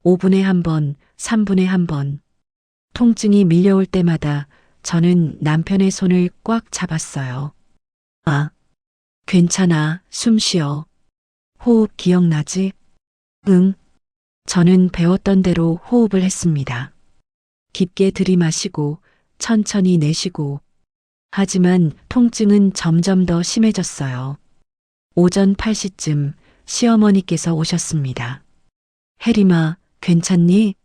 A: 5분에 한 번, 3분에 한 번. 통증이 밀려올 때마다 저는 남편의 손을 꽉 잡았어요. 아, 괜찮아. 숨 쉬어. 호흡 기억나지? 응. 저는 배웠던 대로 호흡을 했습니다. 깊게 들이마시고 천천히 내쉬고. 하지만 통증은 점점 더 심해졌어요. 오전 8시쯤 시어머니께서 오셨습니다. 혜림아, 괜찮니?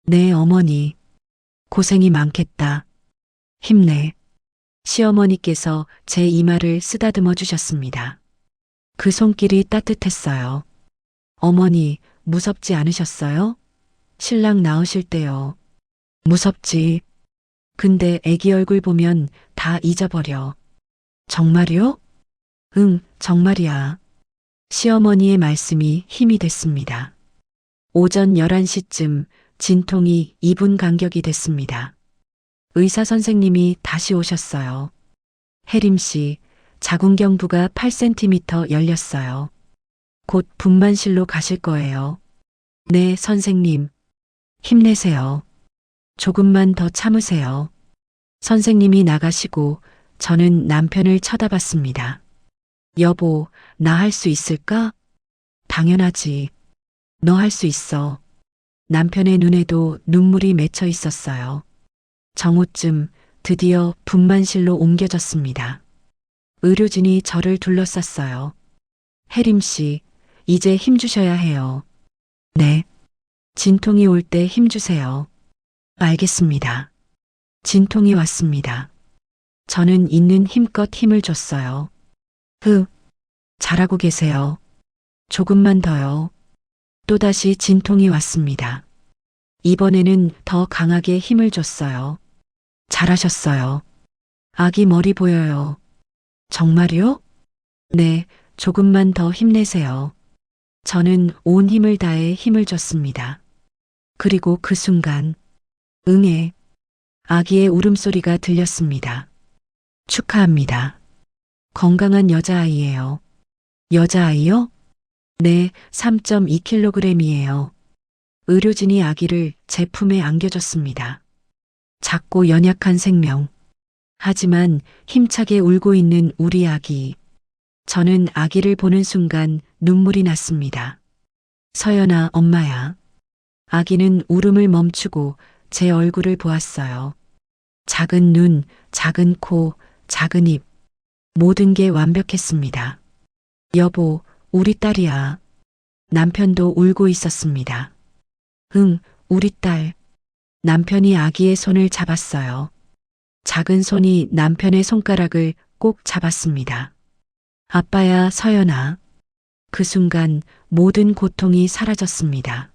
A: 네, 어머니. 고생이 많겠다. 힘내. 시어머니께서 제 이마를 쓰다듬어 주셨습니다. 그 손길이 따뜻했어요. 어머니, 무섭지 않으셨어요? 신랑 나으실 때요. 무섭지. 근데 애기 얼굴 보면 다 잊어버려. 정말요? 응, 정말이야. 시어머니의 말씀이 힘이 됐습니다. 오전 11시쯤 진통이 2분 간격이 됐습니다. 의사 선생님이 다시 오셨어요. 혜림 씨, 자궁경부가 8cm 열렸어요. 곧 분만실로 가실 거예요. 네, 선생님. 힘내세요. 조금만 더 참으세요. 선생님이 나가시고 저는 남편을 쳐다봤습니다. 여보, 나 할 수 있을까? 당연하지. 너 할 수 있어. 남편의 눈에도 눈물이 맺혀 있었어요. 정오쯤 드디어 분만실로 옮겨졌습니다. 의료진이 저를 둘러쌌어요. 혜림 씨, 이제 힘 주셔야 해요. 네. 진통이 올 때 힘 주세요. 알겠습니다. 진통이 왔습니다. 저는 있는 힘껏 힘을 줬어요. 잘하고 계세요. 조금만 더요. 또다시 진통이 왔습니다. 이번에는 더 강하게 힘을 줬어요. 잘하셨어요. 아기 머리 보여요. 정말요? 네, 조금만 더 힘내세요. 저는 온 힘을 다해 힘을 줬습니다. 그리고 그 순간, 응애, 아기의 울음소리가 들렸습니다. 축하합니다. 건강한 여자아이예요. 여자아이요? 네, 3.2kg이에요. 의료진이 아기를 제 품에 안겨줬습니다. 작고 연약한 생명. 하지만 힘차게 울고 있는 우리 아기. 저는 아기를 보는 순간 눈물이 났습니다. 서연아, 엄마야. 아기는 울음을 멈추고 제 얼굴을 보았어요. 작은 눈, 작은 코, 작은 입. 모든 게 완벽했습니다. 여보, 우리 딸이야. 남편도 울고 있었습니다. 응, 우리 딸. 남편이 아기의 손을 잡았어요. 작은 손이 남편의 손가락을 꼭 잡았습니다. 아빠야, 서연아. 그 순간 모든 고통이 사라졌습니다.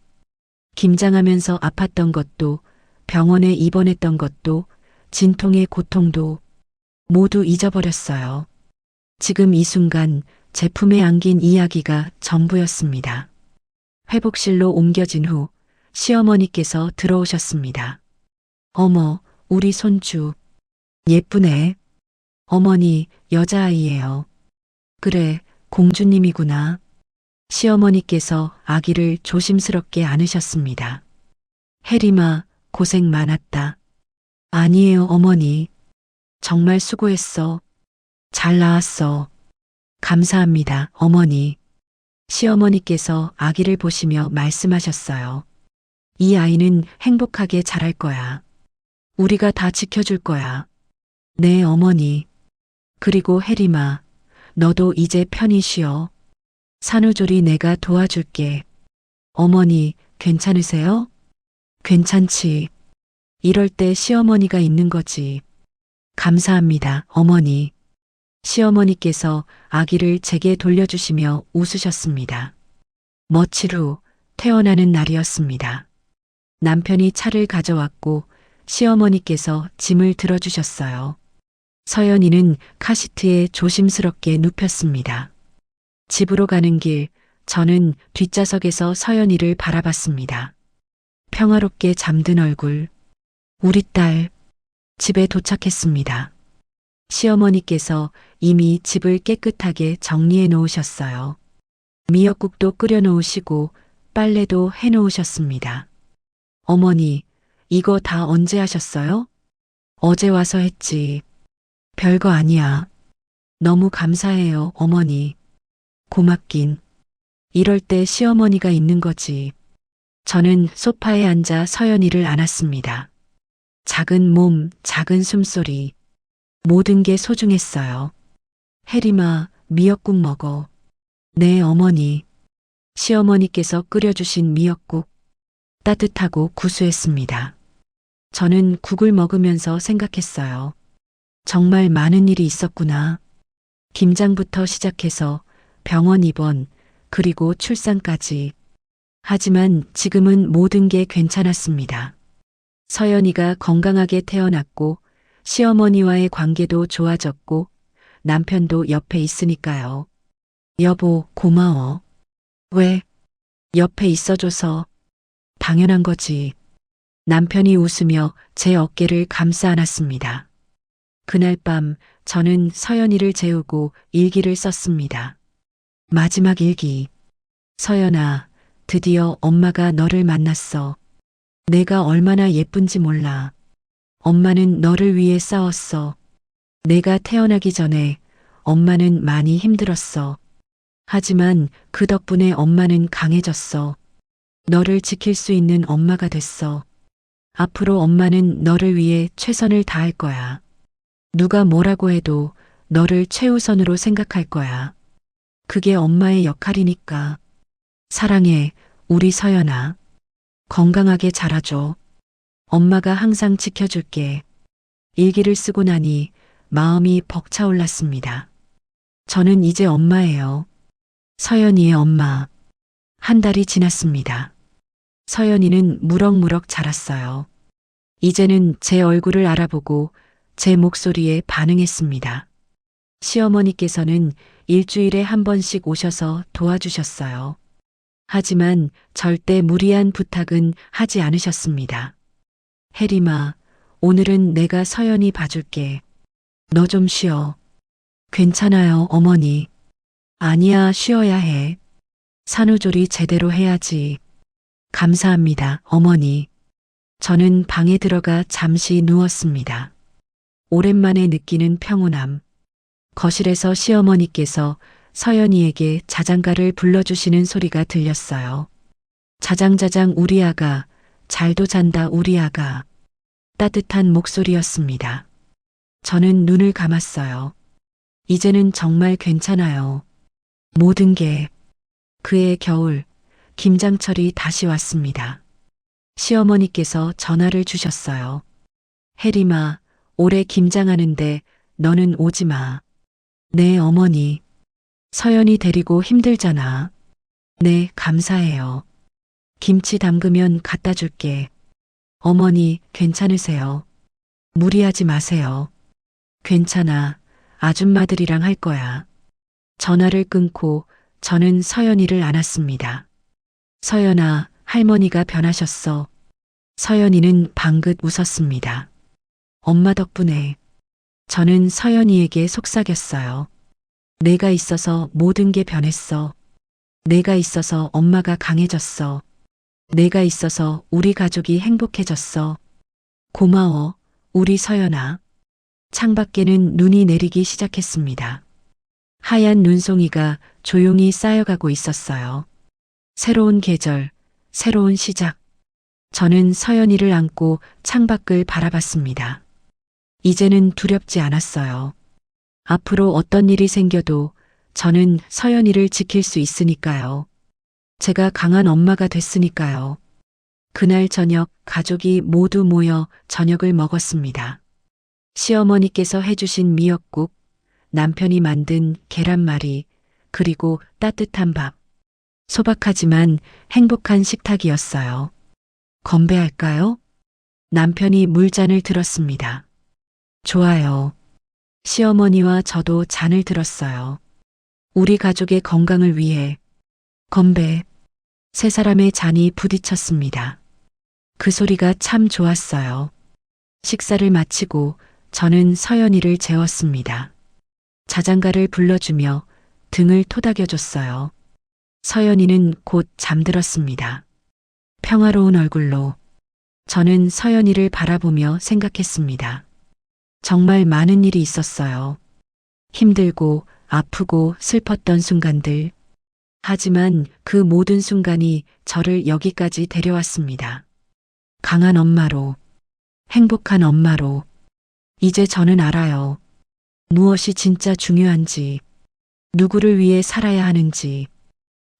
A: 김장하면서 아팠던 것도, 병원에 입원했던 것도, 진통의 고통도 모두 잊어버렸어요. 지금 이 순간 제 품에 안긴 이야기가 전부였습니다. 회복실로 옮겨진 후 시어머니께서 들어오셨습니다. 어머, 우리 손주. 예쁘네. 어머니, 여자아이예요. 그래, 공주님이구나. 시어머니께서 아기를 조심스럽게 안으셨습니다. 혜림아, 고생 많았다. 아니에요, 어머니. 정말 수고했어. 잘 나았어. 감사합니다, 어머니. 시어머니께서 아기를 보시며 말씀하셨어요. 이 아이는 행복하게 자랄 거야. 우리가 다 지켜줄 거야. 네, 어머니. 그리고 혜림아, 너도 이제 편히 쉬어. 산후조리 내가 도와줄게. 어머니, 괜찮으세요? 괜찮지. 이럴 때 시어머니가 있는 거지. 감사합니다, 어머니. 시어머니께서 아기를 제게 돌려주시며 웃으셨습니다. 며칠 후 퇴원하는 날이었습니다. 남편이 차를 가져왔고 시어머니께서 짐을 들어주셨어요. 서연이는 카시트에 조심스럽게 눕혔습니다. 집으로 가는 길, 저는 뒷좌석에서 서연이를 바라봤습니다. 평화롭게 잠든 얼굴. 우리 딸, 집에 도착했습니다. 시어머니께서 이미 집을 깨끗하게 정리해 놓으셨어요. 미역국도 끓여 놓으시고 빨래도 해 놓으셨습니다. 어머니, 이거 다 언제 하셨어요? 어제 와서 했지. 별거 아니야. 너무 감사해요, 어머니. 고맙긴. 이럴 때 시어머니가 있는 거지. 저는 소파에 앉아 서연이를 안았습니다. 작은 몸, 작은 숨소리. 모든 게 소중했어요. 혜림아, 미역국 먹어. 네, 어머니. 시어머니께서 끓여주신 미역국. 따뜻하고 구수했습니다. 저는 국을 먹으면서 생각했어요. 정말 많은 일이 있었구나. 김장부터 시작해서 병원 입원, 그리고 출산까지. 하지만 지금은 모든 게 괜찮았습니다. 서연이가 건강하게 태어났고, 시어머니와의 관계도 좋아졌고, 남편도 옆에 있으니까요. 여보, 고마워. 왜? 옆에 있어줘서. 당연한 거지. 남편이 웃으며 제 어깨를 감싸 안았습니다. 그날 밤 저는 서연이를 재우고 일기를 썼습니다. 마지막 일기. 서연아, 드디어 엄마가 너를 만났어. 내가 얼마나 예쁜지 몰라. 엄마는 너를 위해 싸웠어. 내가 태어나기 전에 엄마는 많이 힘들었어. 하지만 그 덕분에 엄마는 강해졌어. 너를 지킬 수 있는 엄마가 됐어. 앞으로 엄마는 너를 위해 최선을 다할 거야. 누가 뭐라고 해도 너를 최우선으로 생각할 거야. 그게 엄마의 역할이니까. 사랑해, 우리 서연아. 건강하게 자라줘. 엄마가 항상 지켜줄게. 일기를 쓰고 나니 마음이 벅차올랐습니다. 저는 이제 엄마예요. 서연이의 엄마. 한 달이 지났습니다. 서연이는 무럭무럭 자랐어요. 이제는 제 얼굴을 알아보고 제 목소리에 반응했습니다. 시어머니께서는 일주일에 한 번씩 오셔서 도와주셨어요. 하지만 절대 무리한 부탁은 하지 않으셨습니다. 혜림아, 오늘은 내가 서연이 봐줄게. 너 좀 쉬어. 괜찮아요, 어머니. 아니야, 쉬어야 해. 산후조리 제대로 해야지. 감사합니다, 어머니. 저는 방에 들어가 잠시 누웠습니다. 오랜만에 느끼는 평온함. 거실에서 시어머니께서 서연이에게 자장가를 불러주시는 소리가 들렸어요. 자장자장 우리 아가, 잘도 잔다 우리 아가. 따뜻한 목소리였습니다. 저는 눈을 감았어요. 이제는 정말 괜찮아요. 모든 게. 그해 겨울, 김장철이 다시 왔습니다. 시어머니께서 전화를 주셨어요. 혜림아, 올해 김장하는데 너는 오지 마. 네, 어머니. 서연이 데리고 힘들잖아. 네, 감사해요. 김치 담그면 갖다 줄게. 어머니, 괜찮으세요? 무리하지 마세요. 괜찮아. 아줌마들이랑 할 거야. 전화를 끊고 저는 서연이를 안았습니다. 서연아, 할머니가 변하셨어. 서연이는 방긋 웃었습니다. 엄마 덕분에. 저는 서연이에게 속삭였어요. 내가 있어서 모든 게 변했어. 내가 있어서 엄마가 강해졌어. 내가 있어서 우리 가족이 행복해졌어. 고마워, 우리 서연아. 창밖에는 눈이 내리기 시작했습니다. 하얀 눈송이가 조용히 쌓여가고 있었어요. 새로운 계절, 새로운 시작. 저는 서연이를 안고 창밖을 바라봤습니다. 이제는 두렵지 않았어요. 앞으로 어떤 일이 생겨도 저는 서연이를 지킬 수 있으니까요. 제가 강한 엄마가 됐으니까요. 그날 저녁 가족이 모두 모여 저녁을 먹었습니다. 시어머니께서 해주신 미역국, 남편이 만든 계란말이, 그리고 따뜻한 밥. 소박하지만 행복한 식탁이었어요. 건배할까요? 남편이 물잔을 들었습니다. 좋아요. 시어머니와 저도 잔을 들었어요. 우리 가족의 건강을 위해 건배. 세 사람의 잔이 부딪혔습니다. 그 소리가 참 좋았어요. 식사를 마치고 저는 서연이를 재웠습니다. 자장가를 불러주며 등을 토닥여줬어요. 서연이는 곧 잠들었습니다. 평화로운 얼굴로 저는 서연이를 바라보며 생각했습니다. 정말 많은 일이 있었어요. 힘들고 아프고 슬펐던 순간들. 하지만 그 모든 순간이 저를 여기까지 데려왔습니다. 강한 엄마로, 행복한 엄마로. 이제 저는 알아요. 무엇이 진짜 중요한지, 누구를 위해 살아야 하는지,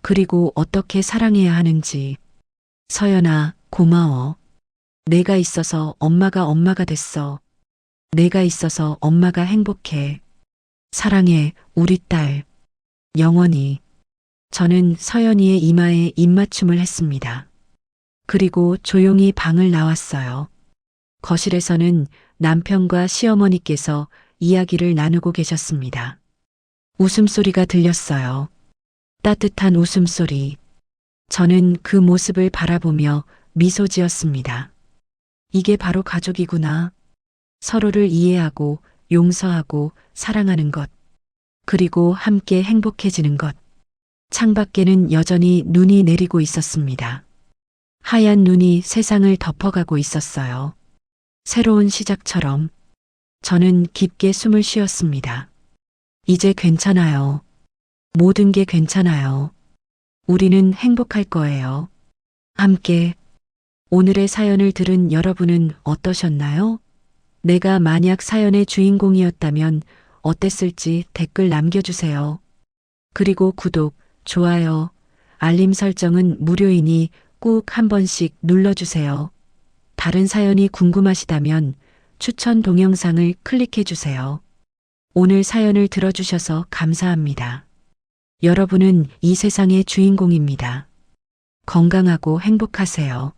A: 그리고 어떻게 사랑해야 하는지. 서연아, 고마워. 내가 있어서 엄마가 됐어. 내가 있어서 엄마가 행복해. 사랑해, 우리 딸. 영원히. 저는 서연이의 이마에 입맞춤을 했습니다. 그리고 조용히 방을 나왔어요. 거실에서는 남편과 시어머니께서 이야기를 나누고 계셨습니다. 웃음소리가 들렸어요. 따뜻한 웃음소리. 저는 그 모습을 바라보며 미소 지었습니다. 이게 바로 가족이구나. 서로를 이해하고 용서하고 사랑하는 것. 그리고 함께 행복해지는 것. 창밖에는 여전히 눈이 내리고 있었습니다. 하얀 눈이 세상을 덮어가고 있었어요. 새로운 시작처럼. 저는 깊게 숨을 쉬었습니다. 이제 괜찮아요. 모든 게 괜찮아요. 우리는 행복할 거예요. 함께. 오늘의 사연을 들은 여러분은 어떠셨나요? 내가 만약 사연의 주인공이었다면 어땠을지 댓글 남겨주세요. 그리고 구독, 좋아요, 알림 설정은 무료이니 꼭 한 번씩 눌러주세요. 다른 사연이 궁금하시다면 추천 동영상을 클릭해주세요. 오늘 사연을 들어주셔서 감사합니다. 여러분은 이 세상의 주인공입니다. 건강하고 행복하세요.